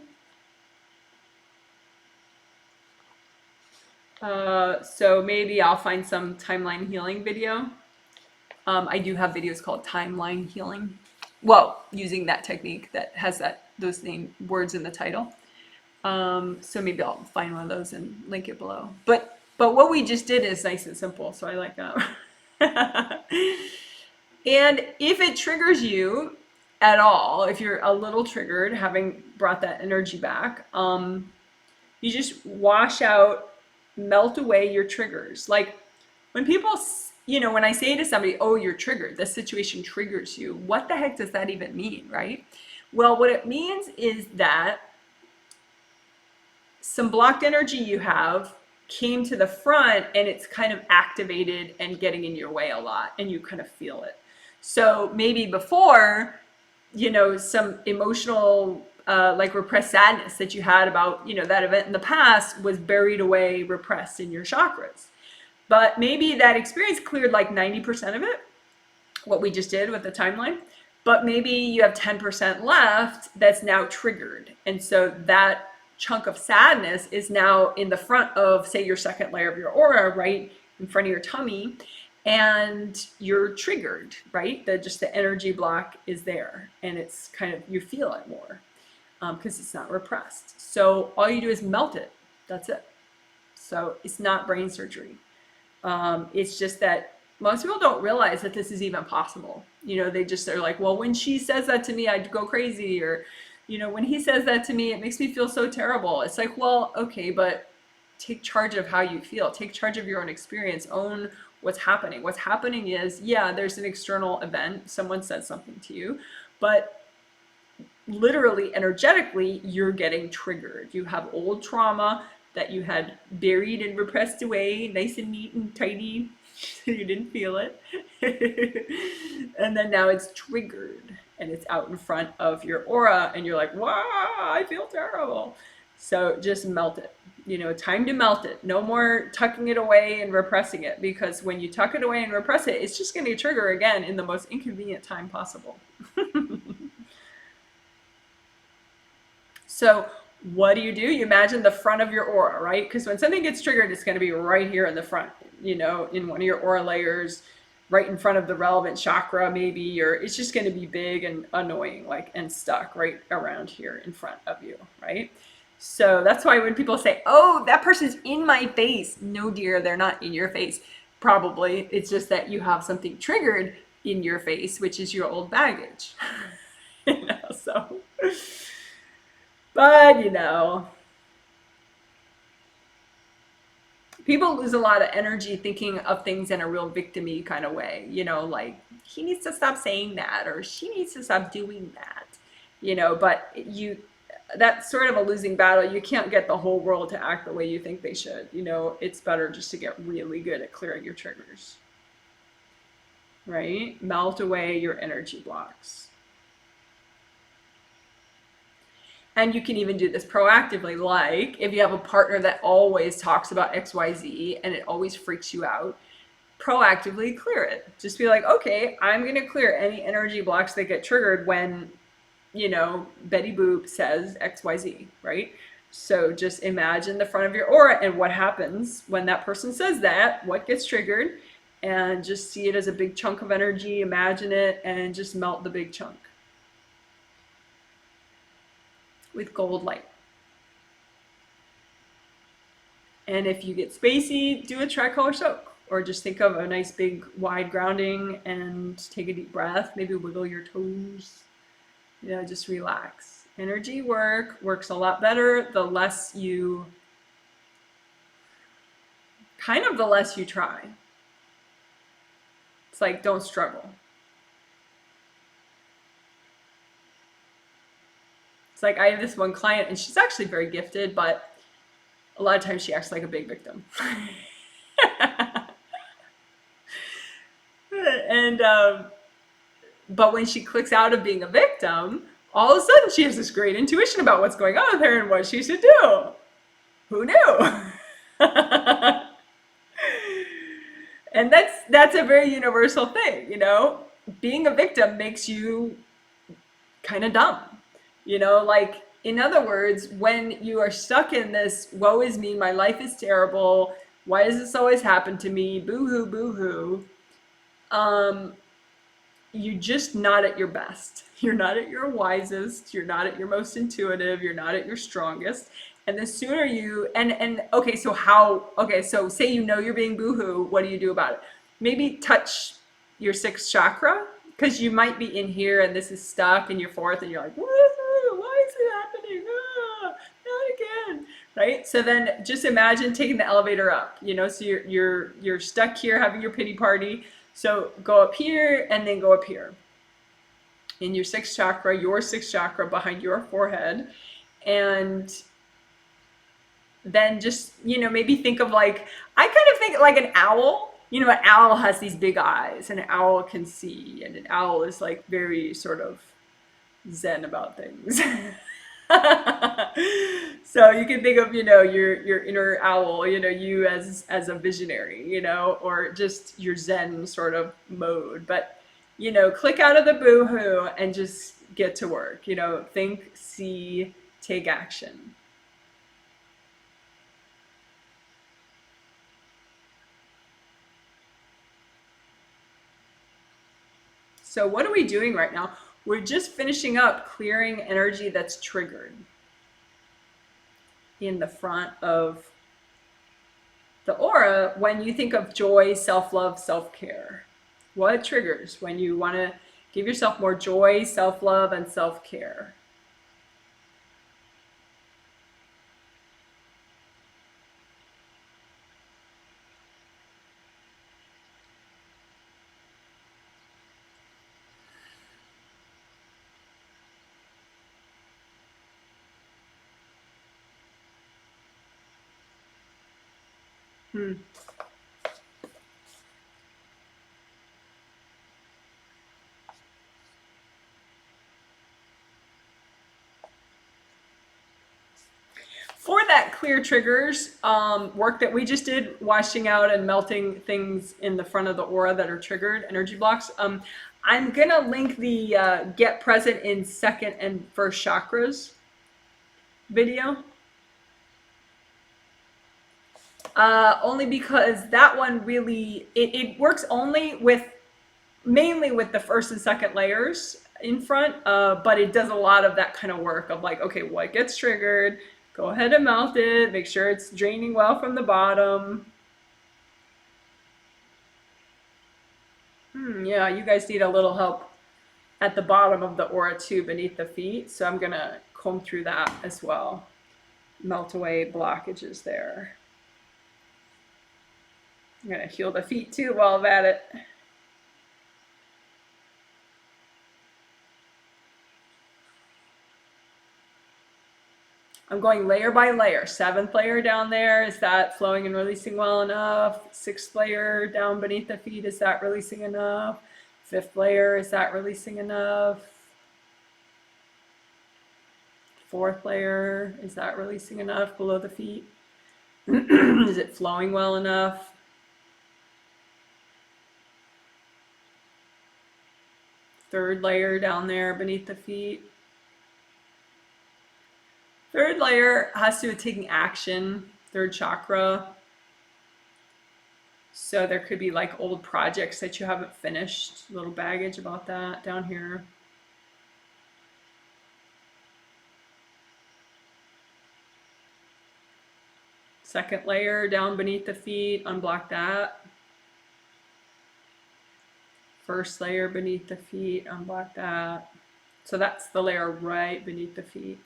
So maybe I'll find some timeline healing video. I do have videos called timeline healing. Well, using that technique that has those words in the title. So maybe I'll find one of those and link it below. But what we just did is nice and simple, so I like that. And if it triggers you at all, if you're a little triggered, having brought that energy back, you just wash out, melt away your triggers. Like when people, when I say to somebody, oh, you're triggered, this situation triggers you, what the heck does that even mean, right? Well, what it means is that some blocked energy you have came to the front and it's kind of activated and getting in your way a lot, and you kind of feel it. So maybe before, some emotional like repressed sadness that you had about, that event in the past was buried away, repressed in your chakras. But maybe that experience cleared like 90% of it, what we just did with the timeline. But maybe you have 10% left that's now triggered. And so that chunk of sadness is now in the front of, say, your second layer of your aura, right in front of your tummy. And you're triggered, right? Just the energy block is there. And it's kind of, you feel it more. Because it's not repressed. So all you do is melt it. That's it. So it's not brain surgery. It's just that most people don't realize that this is even possible. They're like, well, when she says that to me, I'd go crazy. Or, when he says that to me, it makes me feel so terrible. It's like, well, okay, but take charge of how you feel. Take charge of your own experience. Own what's happening. What's happening is, yeah, there's an external event. Someone said something to you. But literally, energetically, you're getting triggered. You have old trauma that you had buried and repressed away, nice and neat and tidy, so you didn't feel it. And then now it's triggered and it's out in front of your aura, and you're like, wow, I feel terrible. So just melt it. Time to melt it. No more tucking it away and repressing it, because when you tuck it away and repress it, it's just going to trigger again in the most inconvenient time possible. So What do? You imagine the front of your aura, right? Because when something gets triggered, it's going to be right here in the front, in one of your aura layers, right in front of the relevant chakra, maybe, or it's just going to be big and annoying, like, and stuck right around here in front of you, right? So that's why when people say, oh, that person's in my face, no, dear, they're not in your face. Probably. It's just that you have something triggered in your face, which is your old baggage. So, but people lose a lot of energy thinking of things in a real victim-y kind of way, like he needs to stop saying that or she needs to stop doing that, but that's sort of a losing battle. You can't get the whole world to act the way you think they should. It's better just to get really good at clearing your triggers, right? Melt away your energy blocks. And you can even do this proactively, like if you have a partner that always talks about XYZ and it always freaks you out, proactively clear it. Just be like, okay, I'm going to clear any energy blocks that get triggered when, Betty Boop says XYZ, right? So just imagine the front of your aura and what happens when that person says that, what gets triggered, and just see it as a big chunk of energy, imagine it, and just melt the big chunk with gold light. And if you get spacey, do a tricolor soak, or just think of a nice big wide grounding and take a deep breath, maybe wiggle your toes, just relax. Energy work works a lot better the less you try. It's like, don't struggle. It's like, I have this one client and she's actually very gifted, but a lot of times she acts like a big victim. And but when she clicks out of being a victim, all of a sudden she has this great intuition about what's going on with her and what she should do. Who knew? And that's a very universal thing, being a victim makes you kind of dumb, like, in other words, when you are stuck in this, woe is me, my life is terrible, why does this always happen to me, boo-hoo, boo-hoo, you're just not at your best. You're not at your wisest. You're not at your most intuitive. You're not at your strongest. And the sooner you, okay, so say you're being boohoo, what do you do about it? Maybe touch your sixth chakra, because you might be in here and this is stuck in your fourth and you're like, why is it happening? Not again, right? So then just imagine taking the elevator up, so you're stuck here having your pity party. So go up here and then go up here in your sixth chakra behind your forehead. And then just, maybe think of like, I kind of think like an owl. An owl has these big eyes and an owl can see, and an owl is like very sort of zen about things. So you can think of, your inner owl, you as a visionary, or just your zen sort of mode. But, click out of the boohoo and just get to work, think, see, take action. So what are we doing right now? We're just finishing up clearing energy that's triggered in the front of the aura when you think of joy, self-love, self-care. What triggers when you want to give yourself more joy, self-love, and self-care? For that clear triggers work that we just did, washing out and melting things in the front of the aura that are triggered, energy blocks, I'm going to link the get present in second and first chakras. video? Only because that one really, it works only with, mainly with the first and second layers in front, but it does a lot of that kind of work of like, okay, what gets triggered? Go ahead and melt it. Make sure it's draining well from the bottom. Yeah, you guys need a little help at the bottom of the aura too, beneath the feet. So I'm gonna comb through that as well. Melt away blockages there. I'm gonna heal the feet too while I'm at it. I'm going layer by layer. 7th layer down there, is that flowing and releasing well enough? 6th layer down beneath the feet, is that releasing enough? 5th layer, is that releasing enough? 4th layer, is that releasing enough below the feet? Is it flowing well enough? Third layer down there beneath the feet. Third layer has to do with taking action, third chakra. So there could be like old projects that you haven't finished, a little baggage about that down here. Second layer down beneath the feet, unblock that. First layer beneath the feet, unblock that. So that's the layer right beneath the feet.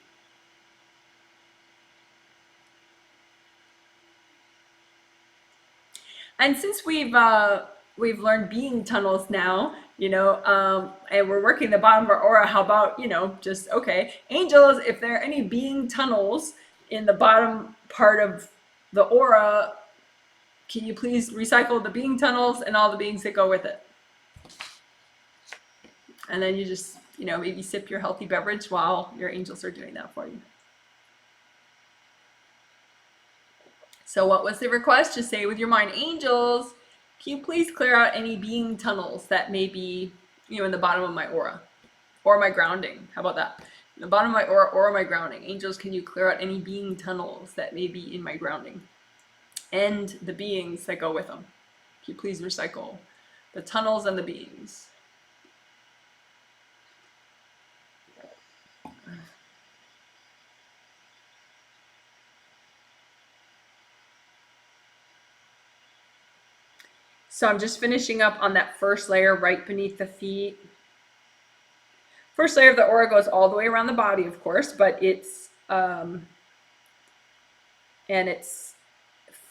And since we've learned being tunnels now, and we're working the bottom of our aura, how about, just, okay, angels, if there are any being tunnels in the bottom part of the aura, can you please recycle the being tunnels and all the beings that go with it? And then you just, maybe sip your healthy beverage while your angels are doing that for you. So what was the request? Just say with your mind, angels, can you please clear out any being tunnels that may be, in the bottom of my aura or my grounding? How about that? In the bottom of my aura or my grounding. Angels, can you clear out any being tunnels that may be in my grounding? And the beings that go with them. Can you please recycle the tunnels and the beings? So I'm just finishing up on that first layer right beneath the feet. First layer of the aura goes all the way around the body, of course, but its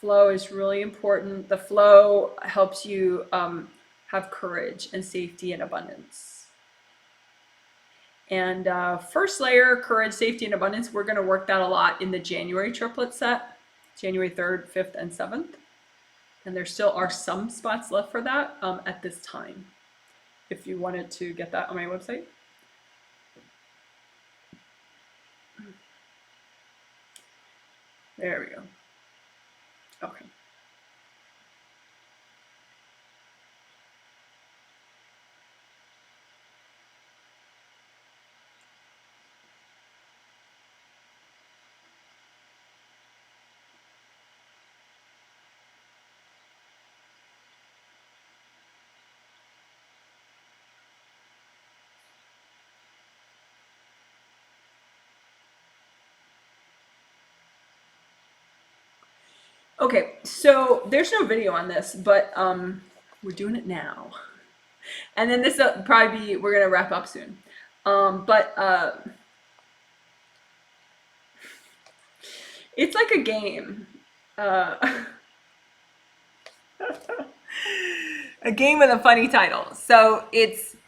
flow is really important. The flow helps you have courage and safety and abundance. And first layer, courage, safety, and abundance, we're going to work that a lot in the January triplet set, January 3rd, 5th, and 7th. And there still are some spots left for that at this time, if you wanted to get that on my website. There we go. Okay. Okay, so there's no video on this, but we're doing it now. And then this will probably be, we're going to wrap up soon. It's like a game. A game with a funny title. So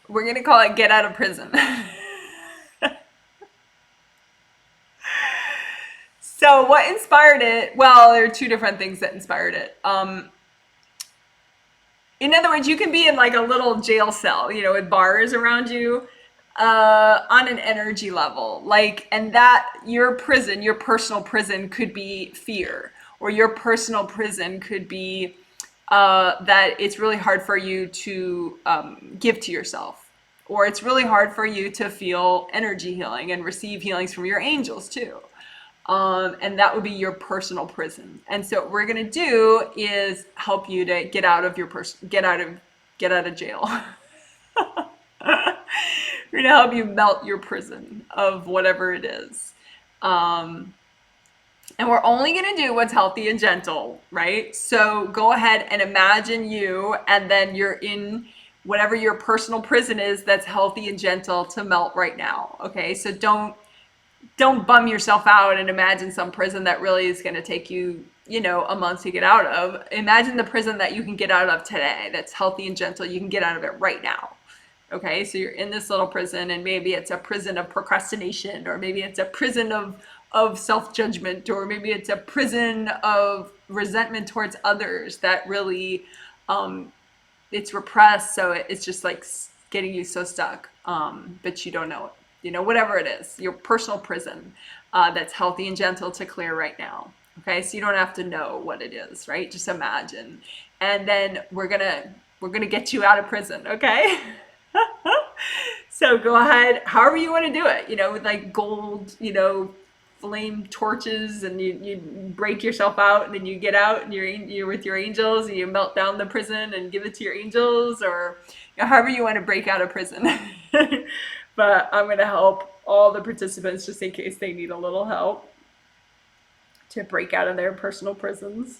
we're going to call it Get Out of Prison. So what inspired it? Well, there are two different things that inspired it. In other words, you can be in like a little jail cell, with bars around you, on an energy level. And that your prison, your personal prison could be fear, or your personal prison could be that it's really hard for you to give to yourself, or it's really hard for you to feel energy healing and receive healings from your angels too. And that would be your personal prison. And so what we're gonna do is help you to get out of your get out of jail. We're gonna help you melt your prison of whatever it is. Um, and we're only going to do what's healthy and gentle, right? So go ahead and imagine you, and then you're in whatever your personal prison is that's healthy and gentle to melt right now. Okay, so don't bum yourself out and imagine some prison that really is going to take you, you know, a month to get out of. Imagine the prison that you can get out of today that's healthy and gentle. You can get out of it right now. Okay, so you're in this little prison, and maybe it's a prison of procrastination, or maybe it's a prison of self-judgment, or maybe it's a prison of resentment towards others that really it's repressed, so it's just like getting you so stuck, but you don't know it. You know, whatever it is, your personal prison that's healthy and gentle to clear right now. Okay, so you don't have to know what it is, right? Just imagine, and then we're gonna get you out of prison. Okay. So go ahead, however you want to do it, you know, with like gold, you know, flame torches, and you break yourself out, and then you get out, and you're with your angels, and you melt down the prison and give it to your angels, or you know, however you want to break out of prison. But I'm going to help all the participants just in case they need a little help to break out of their personal prisons.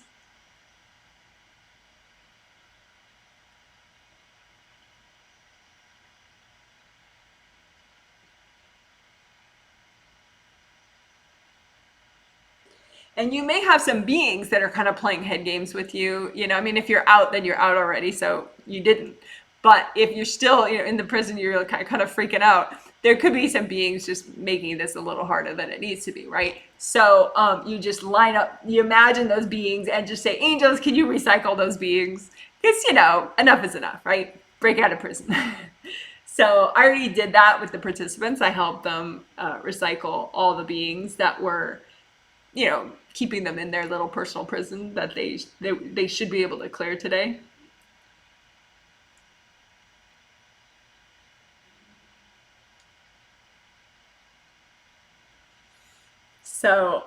And you may have some beings that are kind of playing head games with you. You know, I mean, if you're out, then you're out already, so you didn't. But if you're still, you know, in the prison, you're kind of freaking out. There could be some beings just making this a little harder than it needs to be, right? So you just line up, you imagine those beings, and just say, "Angels, can you recycle those beings?" Because, you know, enough is enough, right? Break out of prison. So I already did that with the participants. I helped them recycle all the beings that were, you know, keeping them in their little personal prison that they should be able to clear today. So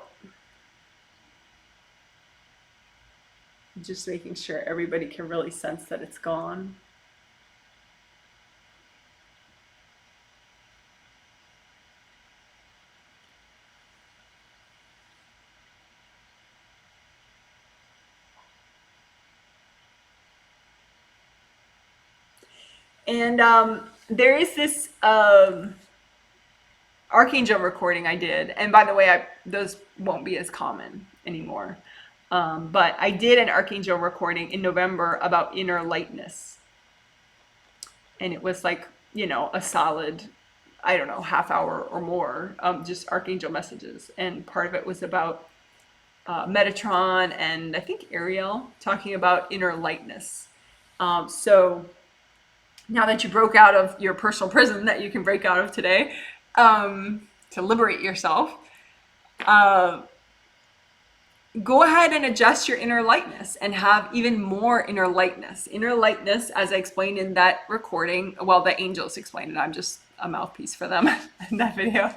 just making sure everybody can really sense that it's gone. And there is this Archangel recording I did. And by the way, those won't be as common anymore. But I did an Archangel recording in November about inner lightness. And it was like, you know, a solid, I don't know, half hour or more, just Archangel messages. And part of it was about Metatron and I think Ariel talking about inner lightness. So now that you broke out of your personal prison that you can break out of today, to liberate yourself, uh, go ahead and adjust your inner lightness and have even more inner lightness. Inner lightness, as I explained in that recording, well, the angels explained it. I'm just a mouthpiece for them in that video.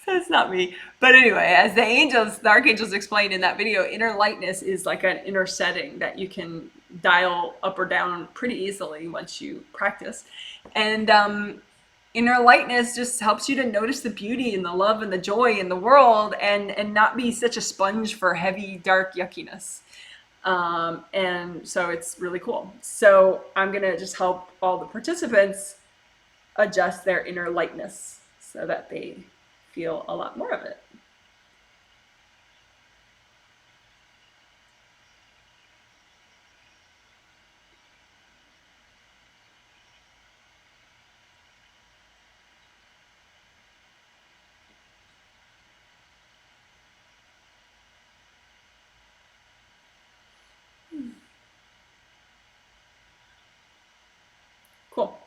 So it's not me. But anyway, as the archangels explained in that video, inner lightness is like an inner setting that you can dial up or down pretty easily once you practice. And inner lightness just helps you to notice the beauty and the love and the joy in the world, and not be such a sponge for heavy, dark yuckiness. And so it's really cool. So I'm going to just help all the participants adjust their inner lightness so that they feel a lot more of it. Cool.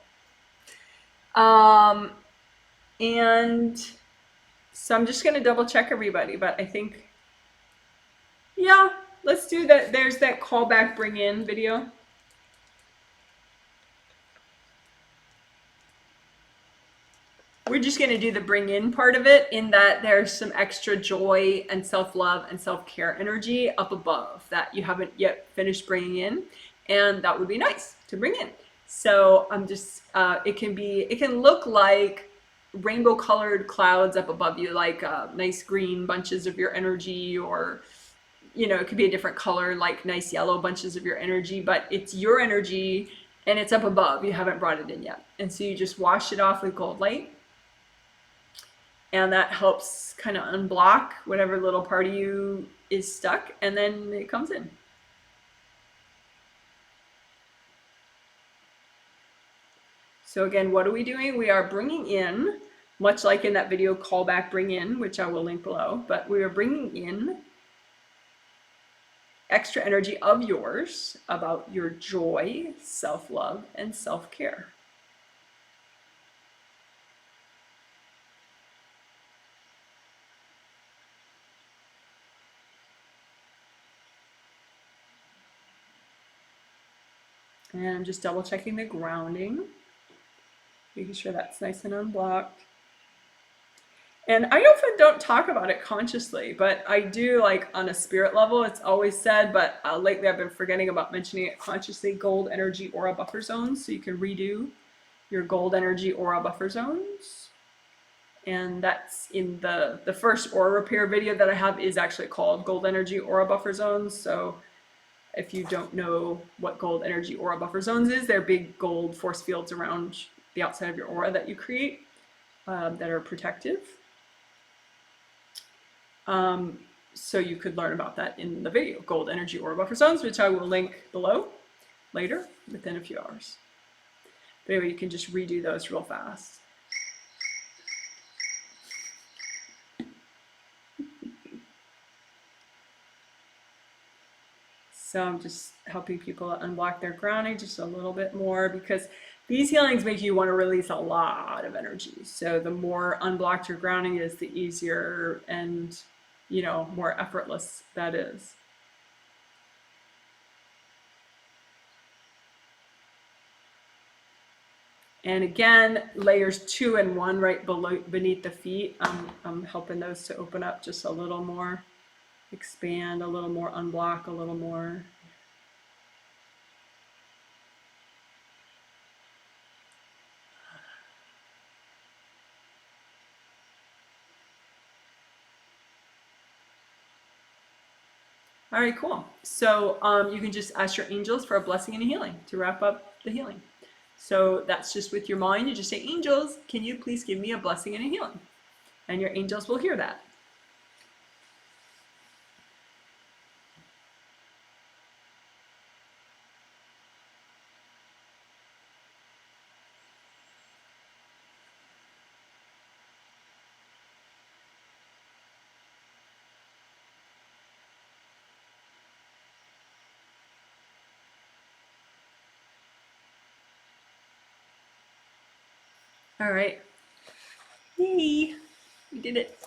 And so I'm just going to double check everybody, but I think, yeah, let's do that. There's that callback bring in video. we're just going to do the bring in part of it, in that there's some extra joy and self-love and self-care energy up above that you haven't yet finished bringing in, and that would be nice to bring in. So I'm just it can look like rainbow colored clouds up above you, like nice green bunches of your energy, or it could be a different color, like nice yellow bunches of your energy, but it's your energy and it's up above. You haven't brought it in yet. And so you just wash it off with gold light. And that helps kind of unblock whatever little part of you is stuck, and then it comes in. So again, what are we doing? We are bringing in, much like in that video callback bring in, which I will link below, but we are bringing in extra energy of yours about your joy, self-love, and self-care. And I'm just double checking the grounding, making sure that's nice and unblocked. And I often don't talk about it consciously, but I do, like on a spirit level, it's always said, but lately I've been forgetting about mentioning it consciously, gold energy aura buffer zones. So you can redo your gold energy aura buffer zones. And that's in the first aura repair video that I have, is actually called Gold Energy Aura Buffer Zones. So if you don't know what gold energy aura buffer zones is, they're big gold force fields around the outside of your aura that you create that are protective. So you could learn about that in the video, Gold Energy Aura Buffer Zones, which I will link below later within a few hours. But anyway, you can just redo those real fast. So I'm just helping people unblock their grounding just a little bit more, because these healings make you want to release a lot of energy. So the more unblocked your grounding is, the easier and more effortless that is. And again, layers 2 and 1 right beneath the feet, I'm helping those to open up just a little more, expand a little more, unblock a little more. All right, cool. So you can just ask your angels for a blessing and a healing to wrap up the healing. So that's just with your mind. You just say, angels, can you please give me a blessing and a healing? And your angels will hear that. All right. Yay, we did it.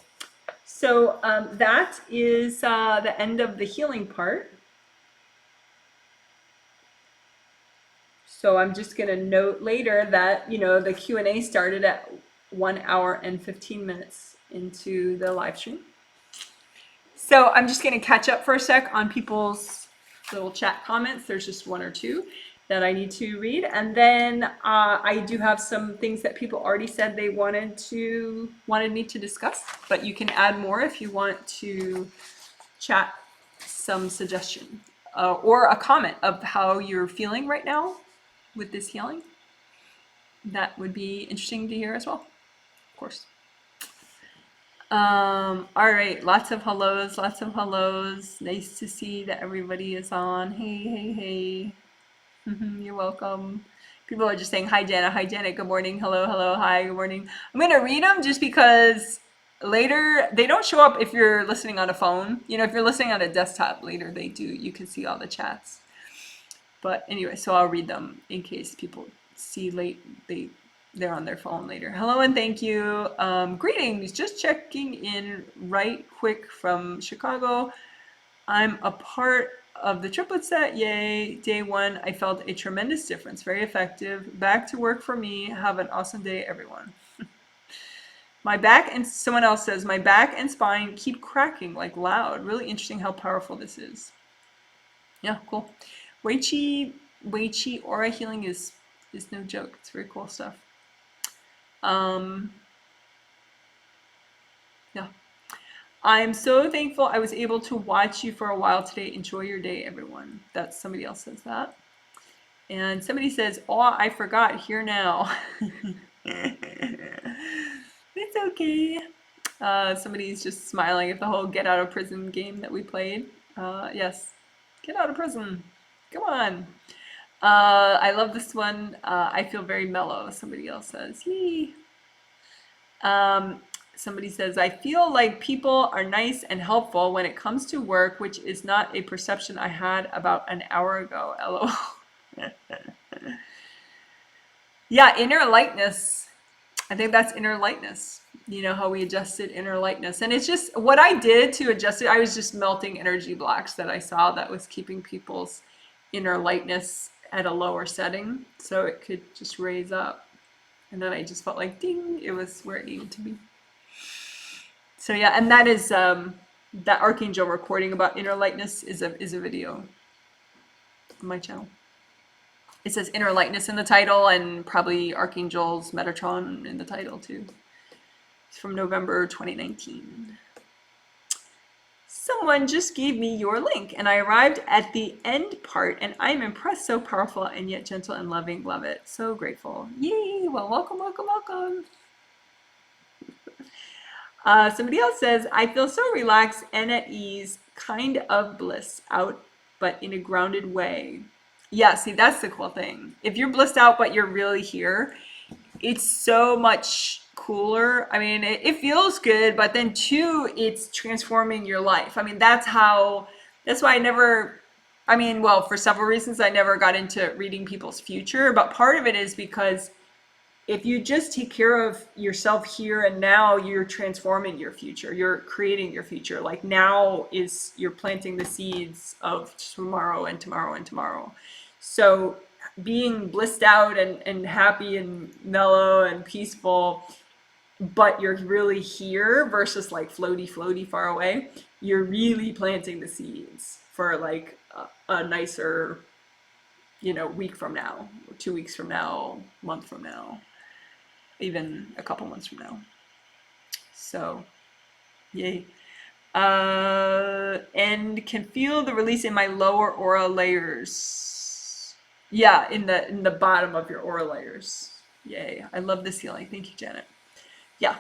So that is the end of the healing part. So I'm just going to note later that, the Q&A started at 1 hour and 15 minutes into the live stream. So I'm just going to catch up for a sec on people's little chat comments. There's just one or two that I need to read. And then I do have some things that people already said they wanted me to discuss, but you can add more if you want to chat some suggestion or a comment of how you're feeling right now with this healing. That would be interesting to hear as well, of course. All right, lots of hellos, lots of hellos. Nice to see that everybody is on. Hey. You're welcome. People are just saying, hi, Janet, good morning, hello, hi, good morning. I'm going to read them just because later they don't show up if you're listening on a phone. If you're listening on a desktop, later they do. You can see all the chats. But anyway, so I'll read them in case people see they're on their phone later. Hello and thank you. Greetings, just checking in right quick from Chicago. I'm a part of the triplet set, yay. Day 1, I felt a tremendous difference, very effective. Back to work for me. Have an awesome day, everyone. My back and someone else says, my back and spine keep cracking like loud. Really interesting how powerful this is. Yeah, cool. Wei Chi aura healing is no joke. It's very cool stuff. Yeah. I'm so thankful I was able to watch you for a while today. Enjoy your day, everyone. That's somebody else says that. And somebody says, oh, I forgot. Here now. It's okay. Somebody's just smiling at the whole get out of prison game that we played. Yes, get out of prison. Come on. I love this one. I feel very mellow. Somebody else says, yee. Somebody says, I feel like people are nice and helpful when it comes to work, which is not a perception I had about an hour ago. LOL. Yeah, inner lightness. I think that's inner lightness. You know how we adjusted inner lightness. And it's just what I did to adjust it. I was just melting energy blocks that I saw that was keeping people's inner lightness at a lower setting so it could just raise up. And then I just felt like ding, it was where it needed to be. So yeah, and that is that Archangel recording about inner lightness is a video on my channel. It says inner lightness in the title and probably Archangel's Metatron in the title too. It's from November 2019. Someone just gave me your link and I arrived at the end part and I'm impressed. So powerful and yet gentle and loving. Love it. So grateful. Yay. Well, welcome, welcome, welcome. Somebody else says, I feel so relaxed and at ease, kind of bliss out, but in a grounded way. Yeah, see, that's the cool thing. If you're blissed out, but you're really here, it's so much cooler. I mean, it feels good, but then too, it's transforming your life. I mean, that's why I never, I mean, well, for several reasons, I never got into reading people's future, but part of it is because if you just take care of yourself here and now, you're transforming your future. You're creating your future. Like now is you're planting the seeds of tomorrow and tomorrow and tomorrow. So being blissed out and happy and mellow and peaceful, but you're really here versus like floaty, floaty far away, you're really planting the seeds for like a nicer, week from now, 2 weeks from now, month from now, even a couple months from now. So, yay. And can feel the release in my lower aura layers. Yeah, in the bottom of your aura layers. Yay. I love this healing. Thank you, Janet. Yeah.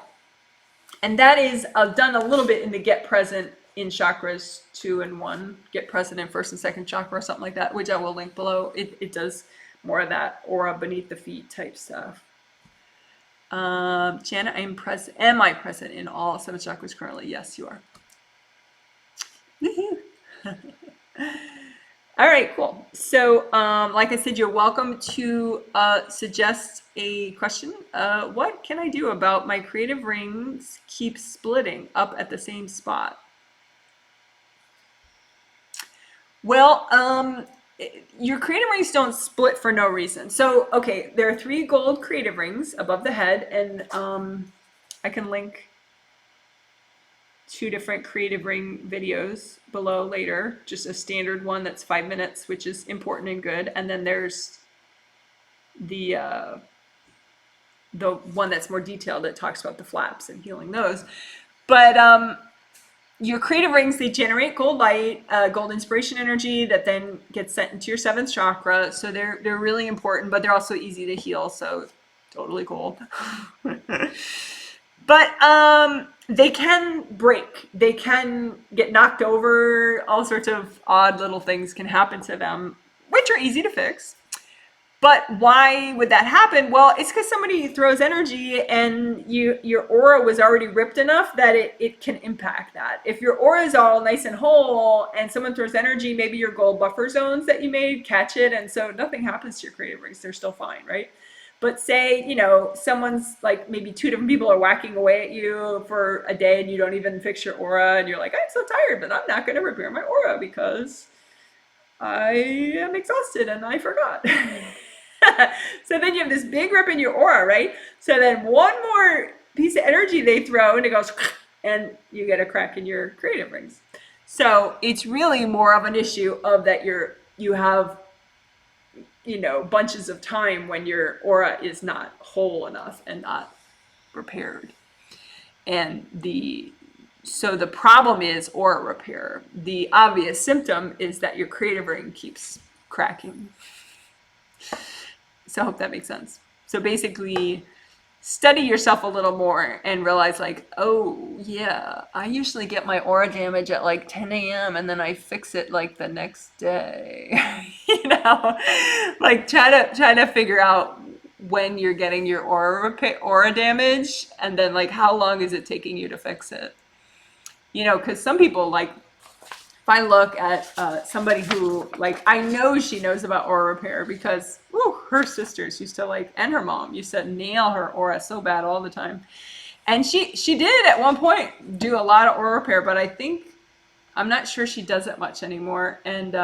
And that is done a little bit in the Get Present in chakras 2 and 1. Get Present in first and second chakra or something like that, which I will link below. It does more of that aura beneath the feet type stuff. Janet, am I present in all 7 chakras currently? Yes, you are. All right, cool. So, like I said, you're welcome to suggest a question. What can I do about my creative rings keep splitting up at the same spot? Well, your creative rings don't split for no reason. So, okay, there are 3 gold creative rings above the head, and I can link 2 different creative ring videos below later. Just a standard one that's 5 minutes, which is important and good, and then there's the one that's more detailed that talks about the flaps and healing those. But your creative rings, they generate gold light, gold inspiration energy that then gets sent into your 7th chakra. So they're really important, but they're also easy to heal. So totally cool. But they can break. They can get knocked over. All sorts of odd little things can happen to them, which are easy to fix. But why would that happen? Well, it's because somebody throws energy and your aura was already ripped enough that it can impact that. If your aura is all nice and whole and someone throws energy, maybe your gold buffer zones that you made catch it, and so nothing happens to your creative rings. They're still fine, right? But say, someone's like maybe 2 different people are whacking away at you for a day and you don't even fix your aura and you're like, I'm so tired, but I'm not going to repair my aura because I am exhausted and I forgot. So then you have this big rip in your aura, right? So then one more piece of energy they throw, and it goes, and you get a crack in your creative rings. So it's really more of an issue of that you have, bunches of time when your aura is not whole enough and not repaired. And the problem is aura repair. The obvious symptom is that your creative ring keeps cracking. So I hope that makes sense. So basically, study yourself a little more and realize, like, oh yeah, I usually get my aura damage at like 10 a.m. and then I fix it like the next day. Like try to figure out when you're getting your aura damage, and then like how long is it taking you to fix it. Because some people, like, if I look at somebody who, like, I know she knows about aura repair because her sisters used to, like, and her mom used to nail her aura so bad all the time. And she did at one point do a lot of aura repair, but I'm not sure she does it much anymore. And,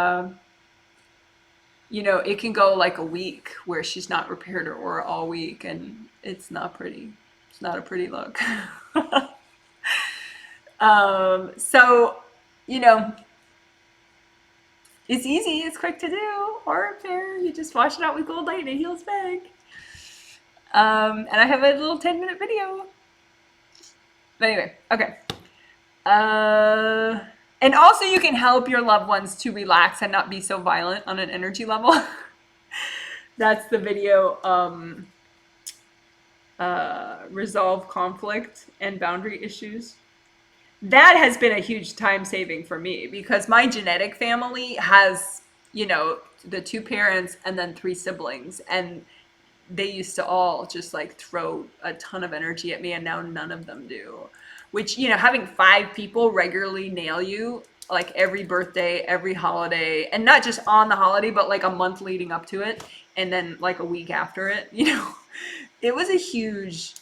it can go like a week where she's not repaired her aura all week, and it's not pretty. It's not a pretty look. So, it's easy, it's quick to do. Aura repair, you just wash it out with gold light and it heals back. And I have a little 10-minute video. But anyway, okay. And also you can help your loved ones to relax and not be so violent on an energy level. That's the video, resolve conflict and boundary issues. That has been a huge time saving for me because my genetic family has, the 2 parents and then 3 siblings, and they used to all just like throw a ton of energy at me, and now none of them do. Which, having 5 people regularly nail you, like every birthday, every holiday, and not just on the holiday, but like a month leading up to it, and then like a week after it, it was a huge,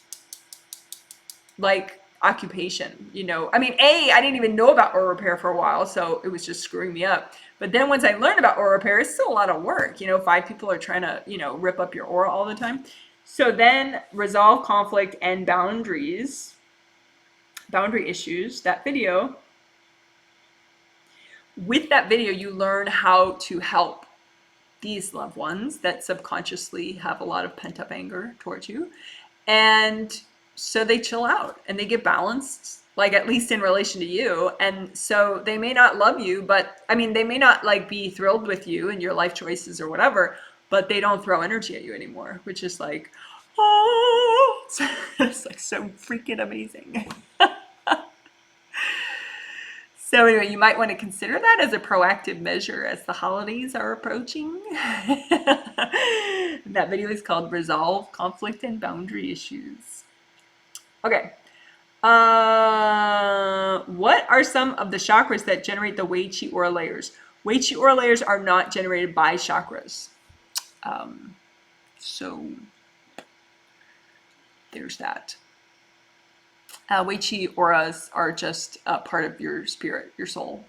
like, occupation. I mean, I didn't even know about aura repair for a while, so it was just screwing me up. But then once I learned about aura repair, it's still a lot of work. 5 people are trying to, rip up your aura all the time. So then resolve conflict and boundary issues, that video. With that video, you learn how to help these loved ones that subconsciously have a lot of pent-up anger towards you. And so they chill out and they get balanced, like, at least in relation to you. And so they may not love you, but I mean, they may not like be thrilled with you and your life choices or whatever, but they don't throw energy at you anymore, which is like, oh, it's like so freaking amazing. So anyway, you might want to consider that as a proactive measure as the holidays are approaching. That video is called Resolve Conflict and Boundary Issues. Okay. What are some of the chakras that generate the Wei Qi aura layers? Wei Qi aura layers are not generated by chakras. So there's that. Wei Qi auras are just part of your spirit, your soul.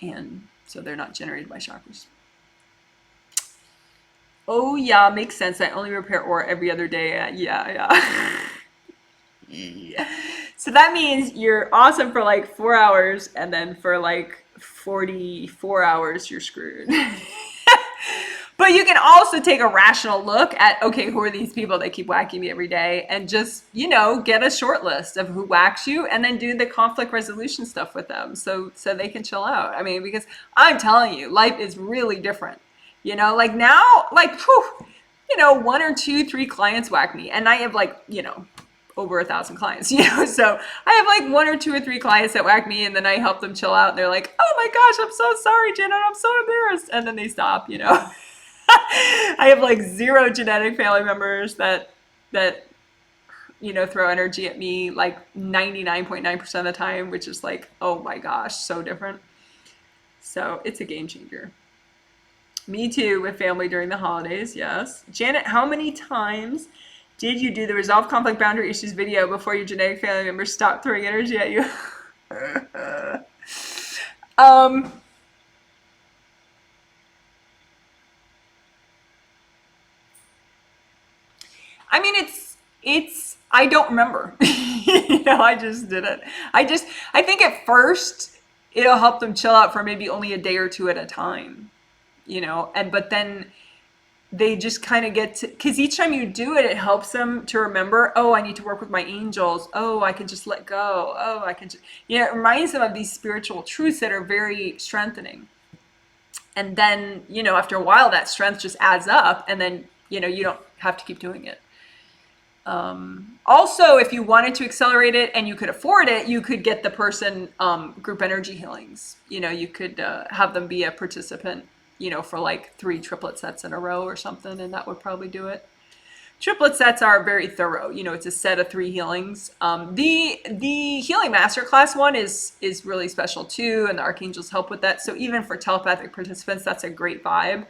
And so they're not generated by chakras. Oh yeah, makes sense. I only repair aura every other day. Yeah. Yeah. So that means you're awesome for like 4 hours, and then for like 44 hours you're screwed. But you can also take a rational look at, okay, who are these people that keep whacking me every day, and just, get a short list of who whacks you, and then do the conflict resolution stuff with them so they can chill out. I mean, because I'm telling you, life is really different. Like now, like, whew, 1 or 2, 3 clients whack me, and I have like, over 1,000 clients, so I have like 1 or 2 or 3 clients that whack me, and then I help them chill out, and they're like, oh my gosh, I'm so sorry, Janet, I'm so embarrassed, and then they stop. I have like 0 genetic family members that throw energy at me like 99.9% of the time, which is like, oh my gosh, so different. So it's a game changer. Me too, with family during the holidays. Yes. Janet, how many times did you do the resolve conflict boundary issues video before your genetic family members stopped throwing energy at you? I mean, it's I don't remember. I just did it. I think at first it'll help them chill out for maybe only a day or two at a time, but then they just kind of get to, because each time you do it, it helps them to remember, oh, I need to work with my angels. Oh, I can just let go. Oh, I can just, it reminds them of these spiritual truths that are very strengthening. And then, after a while, that strength just adds up, and then, you don't have to keep doing it. Also, if you wanted to accelerate it and you could afford it, you could get the person group energy healings. You could have them be a participant, for like 3 triplet sets in a row or something, and that would probably do it. Triplet sets are very thorough. It's a set of 3 healings. The healing masterclass one is really special too, and the archangels help with that. So even for telepathic participants, that's a great vibe.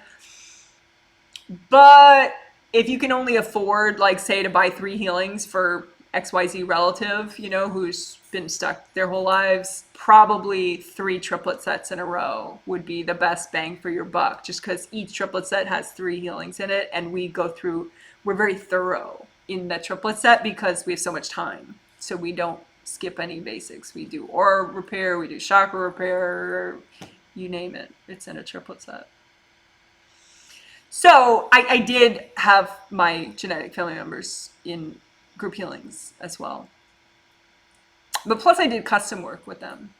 But if you can only afford, like, say, to buy 3 healings for XYZ relative, who's been stuck their whole lives, probably 3 triplet sets in a row would be the best bang for your buck, just because each triplet set has 3 healings in it, and we're very thorough in the triplet set because we have so much time. So we don't skip any basics. We do aura repair, we do chakra repair, you name it. It's in a triplet set. So I did have my genetic family members in group healings as well. But plus I did custom work with them.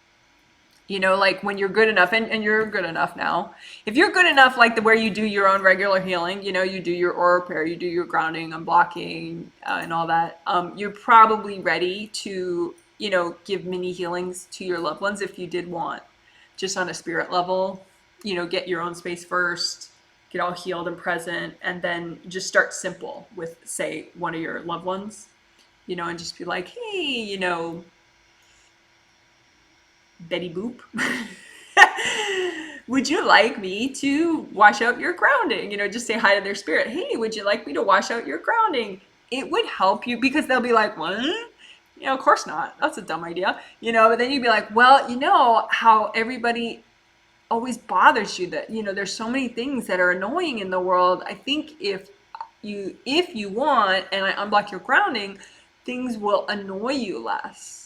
Like when you're good enough, and you're good enough now. If you're good enough, like where you do your own regular healing, you do your aura repair, you do your grounding, unblocking, and all that, you're probably ready to, give mini healings to your loved ones if you did want, just on a spirit level, get your own space first, get all healed and present, and then just start simple with, say, one of your loved ones, and just be like, hey, Betty Boop, would you like me to wash out your grounding? Just say hi to their spirit. Hey, would you like me to wash out your grounding? It would help you, because they'll be like, what? Of course not. That's a dumb idea. But then you'd be like, well, how everybody always bothers you, that there's so many things that are annoying in the world. I think if you want, and I unblock your grounding, things will annoy you less.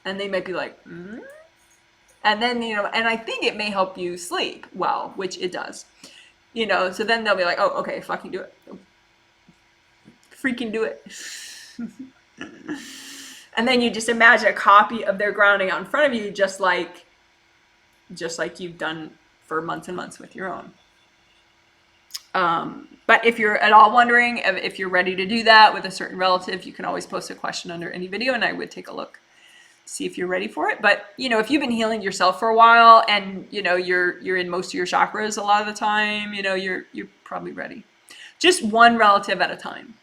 And they might be like, and then and I think it may help you sleep well, which it does. So then they'll be like, oh, okay, fucking do it, freaking do it. And then you just imagine a copy of their grounding out in front of you, just like you've done for months and months with your own. But if you're at all wondering if you're ready to do that with a certain relative, you can always post a question under any video, and I would take a look, see if you're ready for it. But if you've been healing yourself for a while, and you're in most of your chakras a lot of the time, you're probably ready. Just one relative at a time.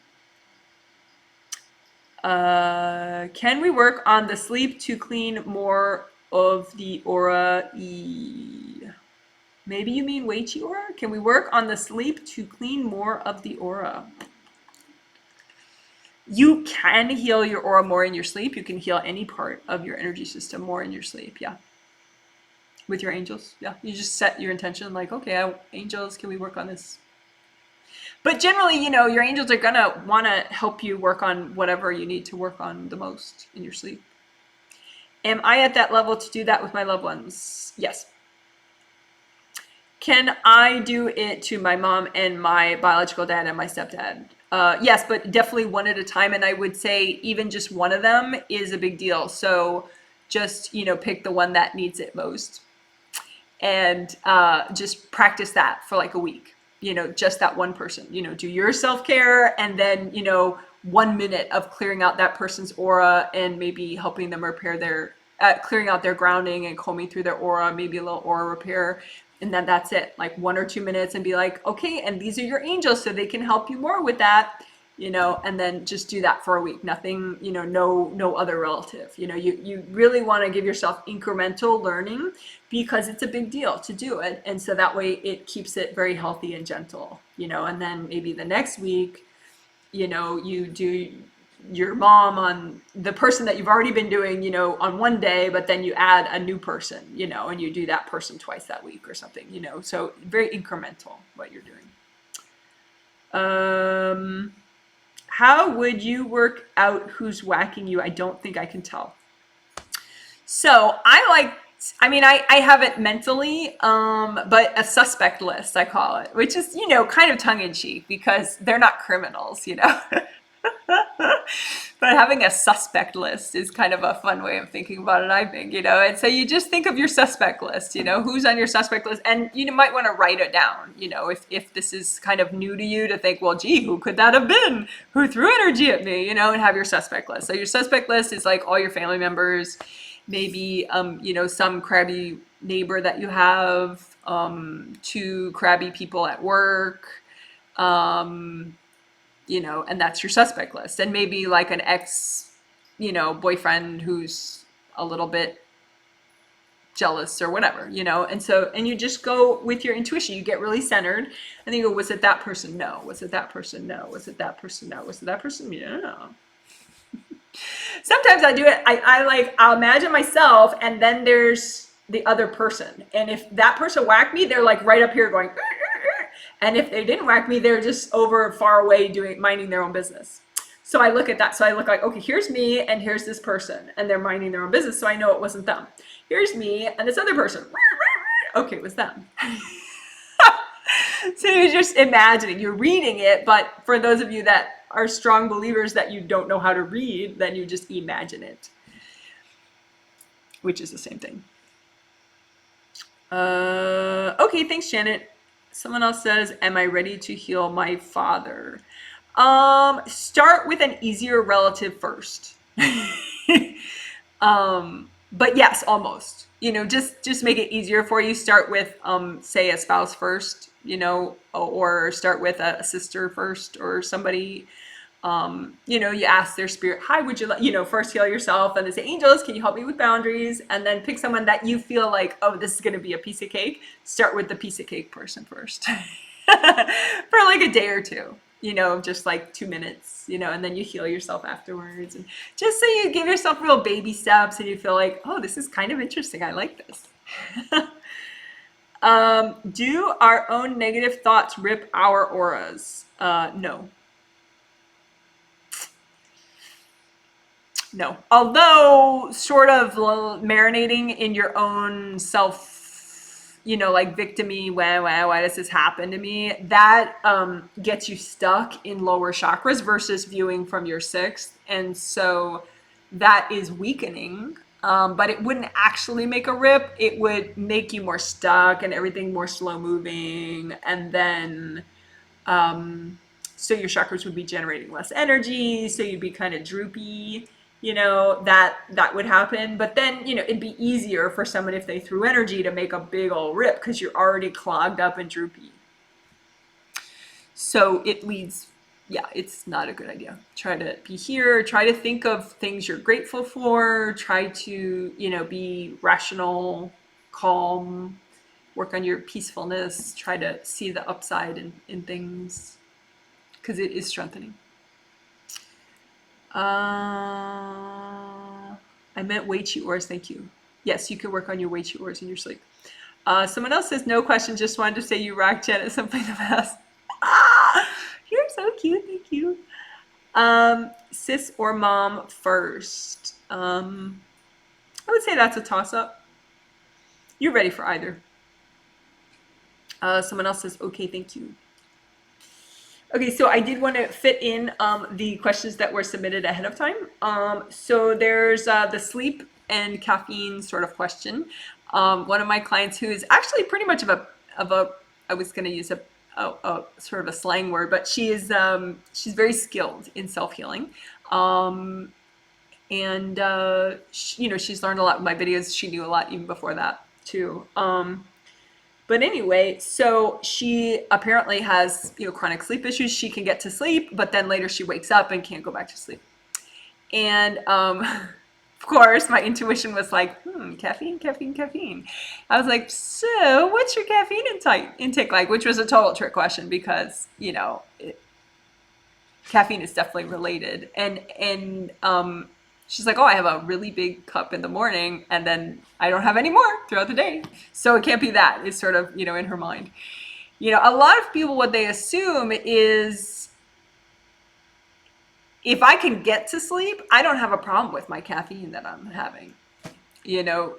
Can we work on the sleep to clean more of the aura? Maybe you mean Weichi aura? Can we work on the sleep to clean more of the aura? You can heal your aura more in your sleep. You can heal any part of your energy system more in your sleep. Yeah. With your angels. Yeah. You just set your intention like, okay, angels, can we work on this? But generally, your angels are going to want to help you work on whatever you need to work on the most in your sleep. Am I at that level to do that with my loved ones? Yes. Can I do it to my mom and my biological dad and my stepdad? Yes, but definitely one at a time. And I would say even just one of them is a big deal. So just, pick the one that needs it most. And just practice that for like a week. Just that one person. Do your self-care, and then, 1 minute of clearing out that person's aura and maybe helping them repair their, clearing out their grounding and combing through their aura, maybe a little aura repair. And then that's it, like 1 or 2 minutes, and be like, okay, and these are your angels, so they can help you more with that, and then just do that for a week. Nothing, no other relative. You really want to give yourself incremental learning, because it's a big deal to do it. And so that way it keeps it very healthy and gentle, and then maybe the next week, you do your mom on the person that you've already been doing, on one day, but then you add a new person, and you do that person twice that week or something, so very incremental what you're doing. How would you work out who's whacking you? I don't think I can tell. So I have it mentally, but a suspect list, I call it, which is, kind of tongue in cheek because they're not criminals, But having a suspect list is kind of a fun way of thinking about it, I think, And so you just think of your suspect list, who's on your suspect list, and you might want to write it down, if this is kind of new to you to think, well, gee, who could that have been? Who threw energy at me, and have your suspect list. So your suspect list is like all your family members, maybe, some crabby neighbor that you have, 2 crabby people at work, and that's your suspect list. And maybe like an ex, boyfriend who's a little bit jealous or whatever, and you just go with your intuition. You get really centered, and then you go, was it that person? No. Was it that person? No. Was it that person? No. Was it that person? Yeah. Sometimes I do it. I'll imagine myself, and then there's the other person. And if that person whacked me, they're like right up here going, and if they didn't whack me, they're just over far away minding their own business. So I look at that. So I look like, okay, here's me and here's this person, and they're minding their own business. So I know it wasn't them. Here's me and this other person. Okay, it was them. So you're just imagining, you're reading it, but for those of you that are strong believers that you don't know how to read, then you just imagine it, which is the same thing. Okay, thanks, Janet. Someone else says, am I ready to heal my father? Start with an easier relative first. But yes, almost. Just make it easier for you. Start with, say, a spouse first, or start with a sister first, or somebody, you ask their spirit, hi, would you like, first heal yourself, and they say, angels, can you help me with boundaries? And then pick someone that you feel like, oh, this is going to be a piece of cake. Start with the piece of cake person first for like a day or two. Just like 2 minutes, and then you heal yourself afterwards. And just so you give yourself real baby steps and you feel like, oh, this is kind of interesting. I like this. Do our own negative thoughts rip our auras? No. No. Although sort of marinating in your own self, like victim-y, why does this happen to me? That gets you stuck in lower chakras versus viewing from your 6th. And so that is weakening, but it wouldn't actually make a rip. It would make you more stuck and everything more slow moving. And then, so your chakras would be generating less energy. So you'd be kind of droopy. That would happen. But then, it'd be easier for someone if they threw energy to make a big old rip because you're already clogged up and droopy. So it leads, it's not a good idea. Try to be here. Try to think of things you're grateful for. Try to, be rational, calm, work on your peacefulness. Try to see the upside in things because it is strengthening. I meant Wei Chi Ors, thank you. Yes, you can work on your Wei Chi Ors in your sleep. Someone else says, no question, just wanted to say you rock, Janet, something to ask. You're so cute, thank you. Sis or mom first? I would say that's a toss-up. You're ready for either. Someone else says, okay, thank you. Okay, so I did want to fit in the questions that were submitted ahead of time. So there's the sleep and caffeine sort of question. One of my clients who is actually pretty much of a I was going to use a sort of a slang word, but she's very skilled in self-healing. She's learned a lot with my videos. She knew a lot even before that too. But anyway, so she apparently has, chronic sleep issues. She can get to sleep, but then later she wakes up and can't go back to sleep. And of course, my intuition was like, caffeine. I was like, so what's your caffeine intake like? Which was a total trick question because, caffeine is definitely related. And she's like, oh, I have a really big cup in the morning and then I don't have any more throughout the day. So it can't be that. It's sort of, in her mind. A lot of people, what they assume is if I can get to sleep, I don't have a problem with my caffeine that I'm having. You know,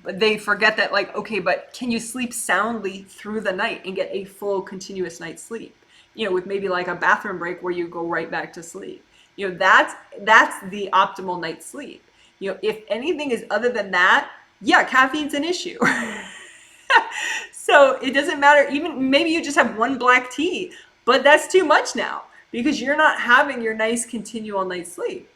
they forget that, like, okay, but can you sleep soundly through the night and get a full continuous night's sleep? With maybe like a bathroom break where you go right back to sleep. That's the optimal night's sleep. If anything is other than that, yeah, caffeine's an issue. So it doesn't matter. Even maybe you just have one black tea, but that's too much now because you're not having your nice continual night's sleep.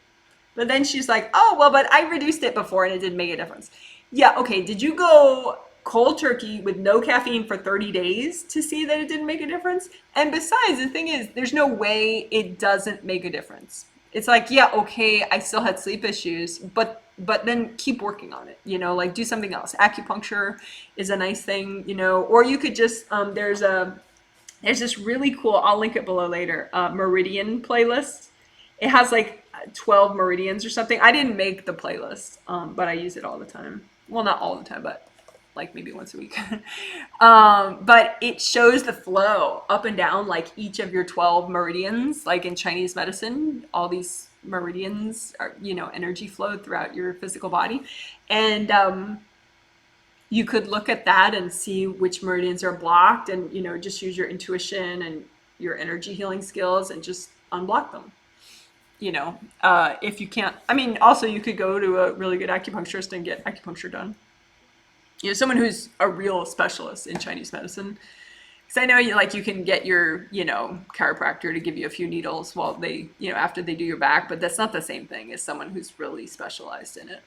But then she's like, oh, well, but I reduced it before and it didn't make a difference. Yeah, okay. Did you go cold turkey with no caffeine for 30 days to see that it didn't make a difference? And besides, the thing is, there's no way it doesn't make a difference. It's like, yeah, okay, I still had sleep issues, but then keep working on it, like do something else. Acupuncture is a nice thing, or you could just, there's this really cool, I'll link it below later, meridian playlist. It has like 12 meridians or something. I didn't make the playlist, but I use it all the time. Well, not all the time, but like maybe once a week. But it shows the flow up and down, like each of your 12 meridians, like in Chinese medicine, all these meridians are, energy flow throughout your physical body. And you could look at that and see which meridians are blocked and, just use your intuition and your energy healing skills and just unblock them. If you can't, I mean, also you could go to a really good acupuncturist and get acupuncture done. Someone who's a real specialist in Chinese medicine. Because I know you can get your, chiropractor to give you a few needles while they, after they do your back, but that's not the same thing as someone who's really specialized in it,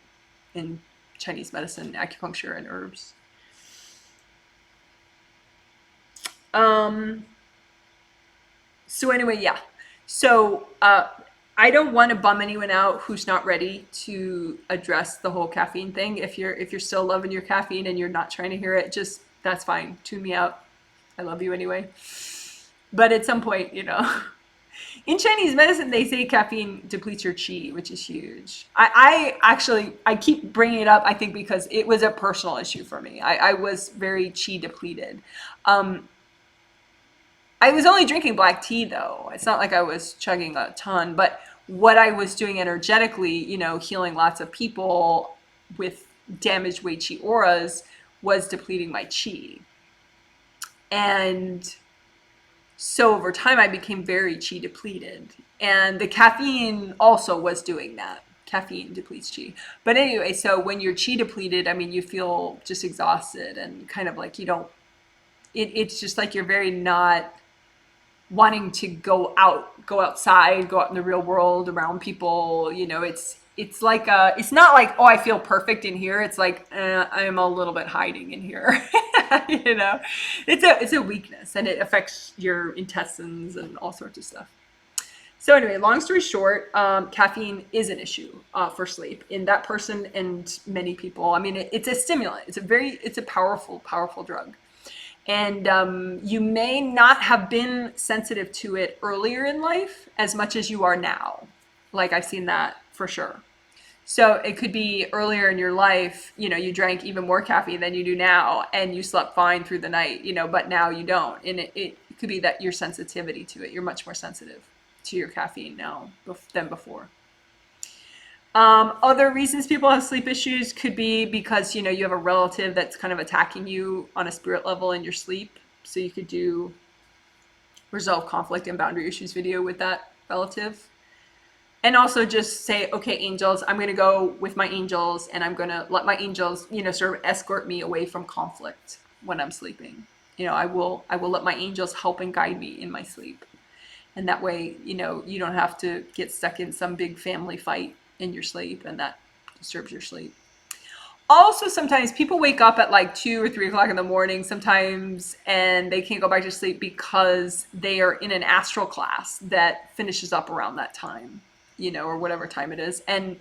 in Chinese medicine, acupuncture, and herbs. So anyway, yeah. So I don't want to bum anyone out who's not ready to address the whole caffeine thing. If you're still loving your caffeine and you're not trying to hear it, just that's fine. Tune me out. I love you anyway. But at some point, in Chinese medicine, they say caffeine depletes your qi, which is huge. I keep bringing it up, I think, because it was a personal issue for me. I was very qi depleted. I was only drinking black tea, though. It's not like I was chugging a ton, but what I was doing energetically, healing lots of people with damaged Wei Qi auras, was depleting my qi. And so over time, I became very qi depleted. And the caffeine also was doing that. Caffeine depletes qi. But anyway, so when you're qi depleted, I mean, you feel just exhausted and kind of like you don't, it's just like you're very not wanting to go outside, go out in the real world around people. It's like it's not like, oh, I feel perfect in here. It's like I'm a little bit hiding in here. It's a weakness, and it affects your intestines and all sorts of stuff. So anyway, long story short, caffeine is an issue for sleep in that person and many people. I mean, it's a stimulant. It's a powerful drug. And you may not have been sensitive to it earlier in life as much as you are now. Like, I've seen that for sure. So it could be earlier in your life, you drank even more caffeine than you do now, and you slept fine through the night, but now you don't. And it could be that your sensitivity to it, you're much more sensitive to your caffeine now than before. Other reasons people have sleep issues could be because, you have a relative that's kind of attacking you on a spirit level in your sleep. So you could do resolve conflict and boundary issues video with that relative. And also just say, okay, angels, I'm going to go with my angels and I'm going to let my angels, sort of escort me away from conflict when I'm sleeping. I will let my angels help and guide me in my sleep. And that way, you don't have to get stuck in some big family fight in your sleep, and that disturbs your sleep. Also, sometimes people wake up at like 2 or 3 o'clock in the morning sometimes, and they can't go back to sleep because they are in an astral class that finishes up around that time, or whatever time it is. And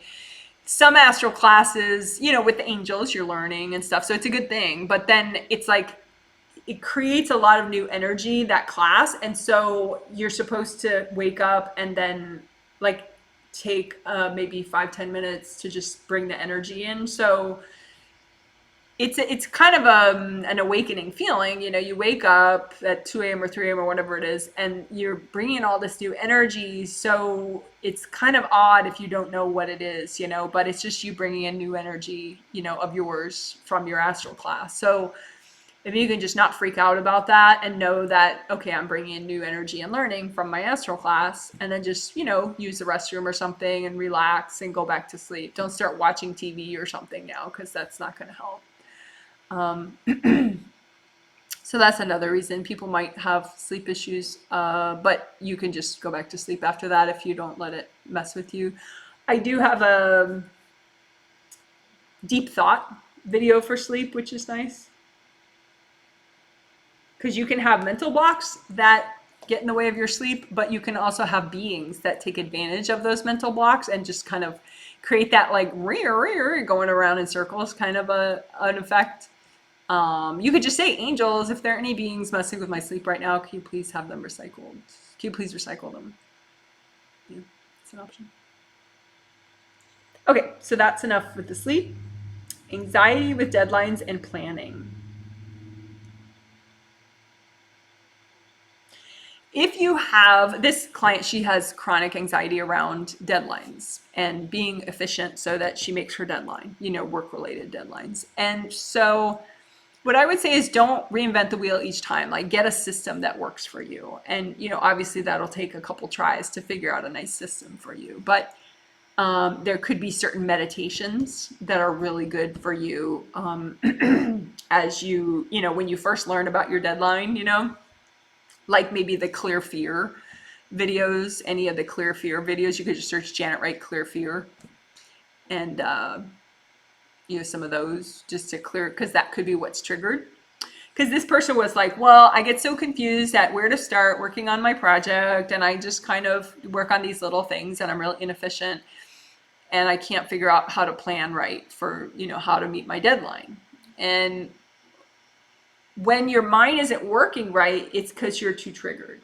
some astral classes, with the angels, you're learning and stuff. So it's a good thing. But then it's like, it creates a lot of new energy, that class. And so you're supposed to wake up and then like take maybe 5-10 minutes to just bring the energy in. So it's kind of an awakening feeling. You know, you wake up at 2 a.m. or 3 a.m. or whatever it is, and you're bringing all this new energy. So it's kind of odd if you don't know what it is, you know, but it's just you bringing in new energy, you know, of yours from your astral class. So if you can just not freak out about that and know that, okay, I'm bringing in new energy and learning from my astral class, and then just, you know, use the restroom or something and relax and go back to sleep. Don't start watching TV or something now, because that's not going to help. So that's another reason people might have sleep issues, but you can just go back to sleep after that if you don't let it mess with you. I do have a deep thought video for sleep, which is nice, because you can have mental blocks that get in the way of your sleep, but you can also have beings that take advantage of those mental blocks and just kind of create that like going around in circles kind of an effect. You could just say, angels, if there are any beings messing with my sleep right now, can you please have them recycled? Can you please recycle them? Yeah, it's an option. Okay, so that's enough with the sleep. Anxiety with deadlines and planning. If you have this client, she has chronic anxiety around deadlines and being efficient so that she makes her deadline, you know, work-related deadlines. And so what I would say is don't reinvent the wheel each time. Like, get a system that works for you. And, you know, obviously that'll take a couple tries to figure out a nice system for you. But there could be certain meditations that are really good for you as you know, when you first learn about your deadline, you know, like maybe the clear fear videos, any of the clear fear videos. You could just search Janet Wright clear fear and you know, some of those just to clear, because that could be what's triggered. Because this person was like, well, I get so confused at where to start working on my project, and I just kind of work on these little things, and I'm really inefficient, and I can't figure out how to plan right for, you know, how to meet my deadline. And when your mind isn't working right, it's because you're too triggered.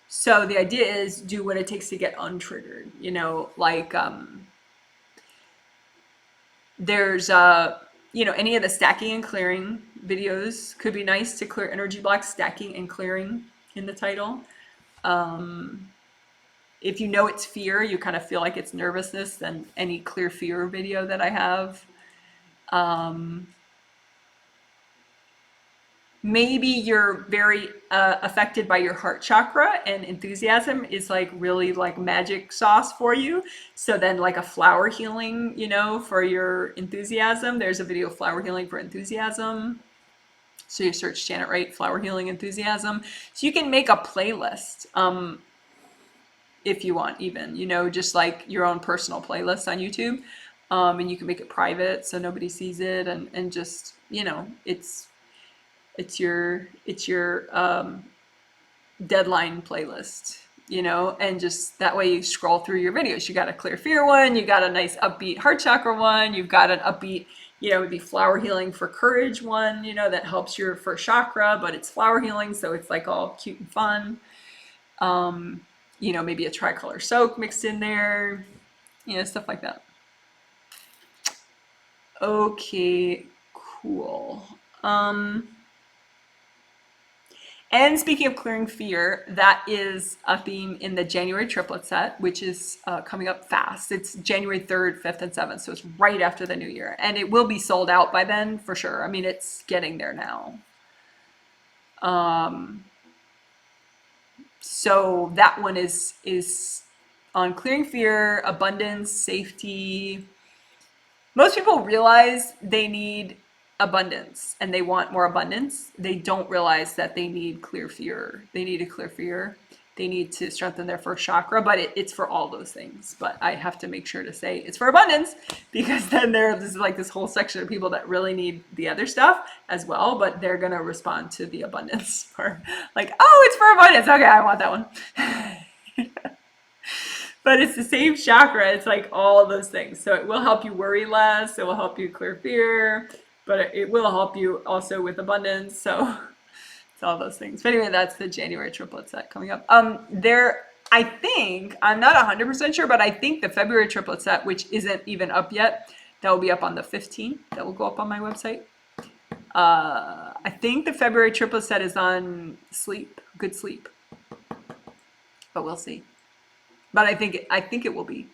So the idea is do what it takes to get untriggered, you know, like there's you know, any of the stacking and clearing videos could be nice to clear energy blocks. Stacking and clearing in the title. If you know it's fear, you kind of feel like it's nervousness, then any clear fear video that I have. Maybe you're very affected by your heart chakra, and enthusiasm is like really like magic sauce for you. So then like a flower healing, you know, for your enthusiasm. There's a video of flower healing for enthusiasm. So you search Janet Wright flower healing enthusiasm. So you can make a playlist if you want, even, you know, just like your own personal playlist on YouTube. And you can make it private so nobody sees it, and just, you know, it's your deadline playlist, you know, and just that way you scroll through your videos. You got a clear fear one, you got a nice upbeat heart chakra one, you've got an upbeat, you know, maybe flower healing for courage one, you know, that helps your first chakra, but it's flower healing, so it's like all cute and fun. You know, maybe a tricolor soak mixed in there, you know, stuff like that. Okay, cool. And speaking of clearing fear, that is a theme in the January triplet set, which is coming up fast. It's January 3rd, 5th, and 7th, so it's right after the new year. And it will be sold out by then for sure. I mean, it's getting there now. So that one is on clearing fear, abundance, safety. Most people realize they need abundance and they want more abundance. They don't realize that they need clear fear. They need to clear fear. They need to strengthen their first chakra, but it's for all those things. But I have to make sure to say it's for abundance, because then there's like this whole section of people that really need the other stuff as well, but they're going to respond to the abundance part. Like, oh, it's for abundance. Okay, I want that one. But it's the same chakra. It's like all of those things. So it will help you worry less. It will help you clear fear, but it will help you also with abundance. So it's all those things. But anyway, that's the January triplet set coming up. I think, I'm not 100% sure, but I think the February triplet set, which isn't even up yet, that will be up on the 15th. That will go up on my website. I think the February triplet set is on sleep, good sleep, but we'll see. But I think it will be.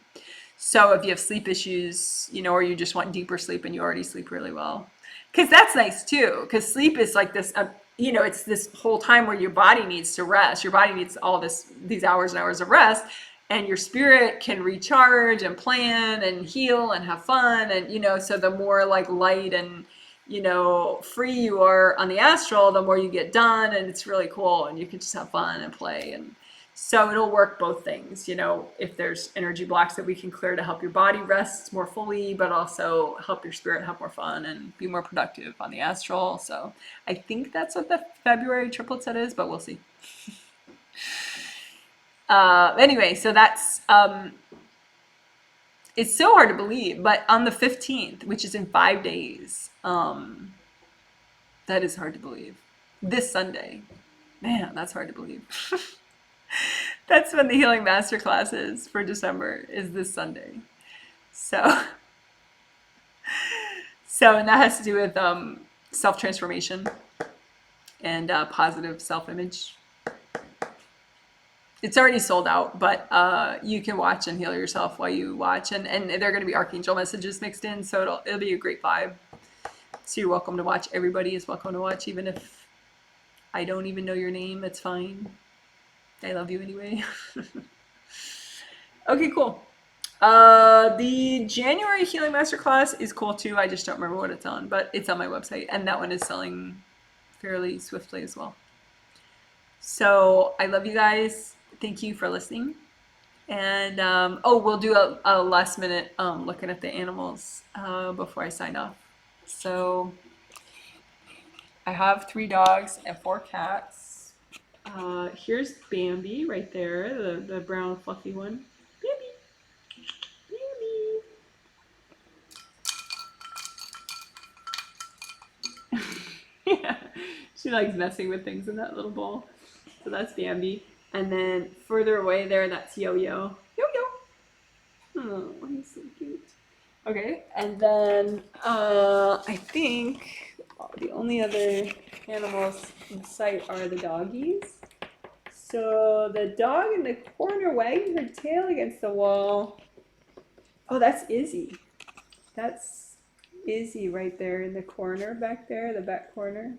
So if you have sleep issues, you know, or you just want deeper sleep and you already sleep really well, because that's nice too. Because sleep is like this, you know, it's this whole time where your body needs to rest. Your body needs all these hours and hours of rest, and your spirit can recharge and plan and heal and have fun. And you know, so the more like light and you know free you are on the astral, the more you get done, and it's really cool. And you can just have fun and play and. So it'll work both things, you know, if there's energy blocks that we can clear to help your body rest more fully, but also help your spirit have more fun and be more productive on the astral. So I think that's what the February triplet set is, but we'll see. Anyway, so that's, it's so hard to believe, but on the 15th, which is in 5 days, that is hard to believe. This Sunday, man, that's hard to believe. That's when the Healing Masterclass is for December, is this Sunday. So and that has to do with self-transformation and positive self-image. It's already sold out, but you can watch and heal yourself while you watch. And there are going to be archangel messages mixed in, so it'll be a great vibe. So you're welcome to watch. Everybody is welcome to watch, even if I don't even know your name. It's fine. I love you anyway. Okay, cool. The January Healing Masterclass is cool too. I just don't remember what it's on, but it's on my website, and that one is selling fairly swiftly as well. So I love you guys. Thank you for listening. And we'll do a last minute looking at the animals before I sign off. So I have 3 dogs and 4 cats. Here's Bambi right there, the brown fluffy one. Bambi. Yeah, she likes messing with things in that little bowl. So that's Bambi. And then further away there, that's YoYo. YoYo. Oh, he's so cute. Okay, and then I think the only other animals in sight are the doggies. So the dog in the corner wagging her tail against the wall. Oh, that's Izzy. That's Izzy right there in the corner back there, the back corner.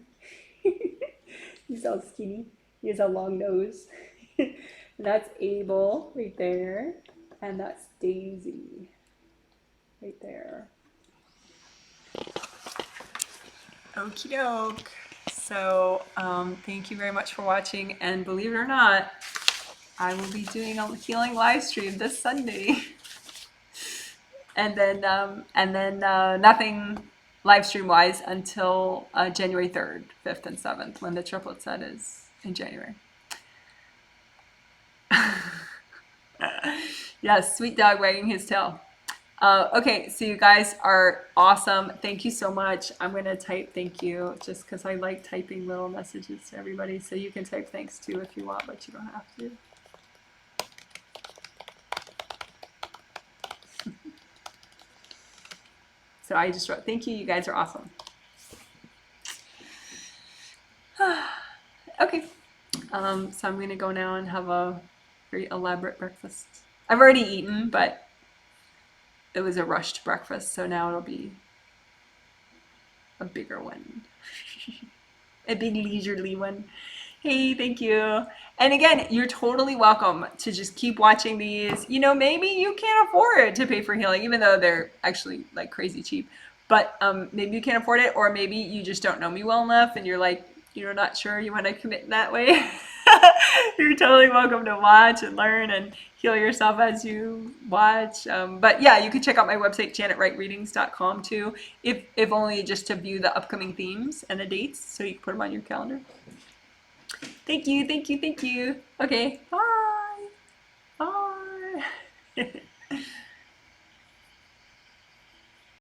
He's all skinny. He has a long nose. And that's Abel right there. And that's Daisy right there. Okie doke. So thank you very much for watching, and believe it or not, I will be doing a healing live stream this Sunday. and then nothing live stream wise until January 3rd, 5th, and 7th, when the triplet set is in January. Yes, sweet dog wagging his tail. Okay, so you guys are awesome. Thank you so much. I'm going to type thank you just because I like typing little messages to everybody. So you can type thanks too if you want, but you don't have to. So I just wrote thank you. You guys are awesome. Okay. So I'm going to go now and have a very elaborate breakfast. I've already eaten, but it was a rushed breakfast, so now it'll be a bigger one. A big leisurely one. Hey, thank you. And again, you're totally welcome to just keep watching these. You know, maybe you can't afford to pay for healing, even though they're actually like crazy cheap. But maybe you can't afford it, or maybe you just don't know me well enough and you're like, you're not sure you want to commit in that way. You're totally welcome to watch and learn and heal yourself as you watch. But yeah, you can check out my website, janetwrightreadings.com too, if only just to view the upcoming themes and the dates, so you can put them on your calendar. Thank you, thank you, thank you. Okay, bye. Bye.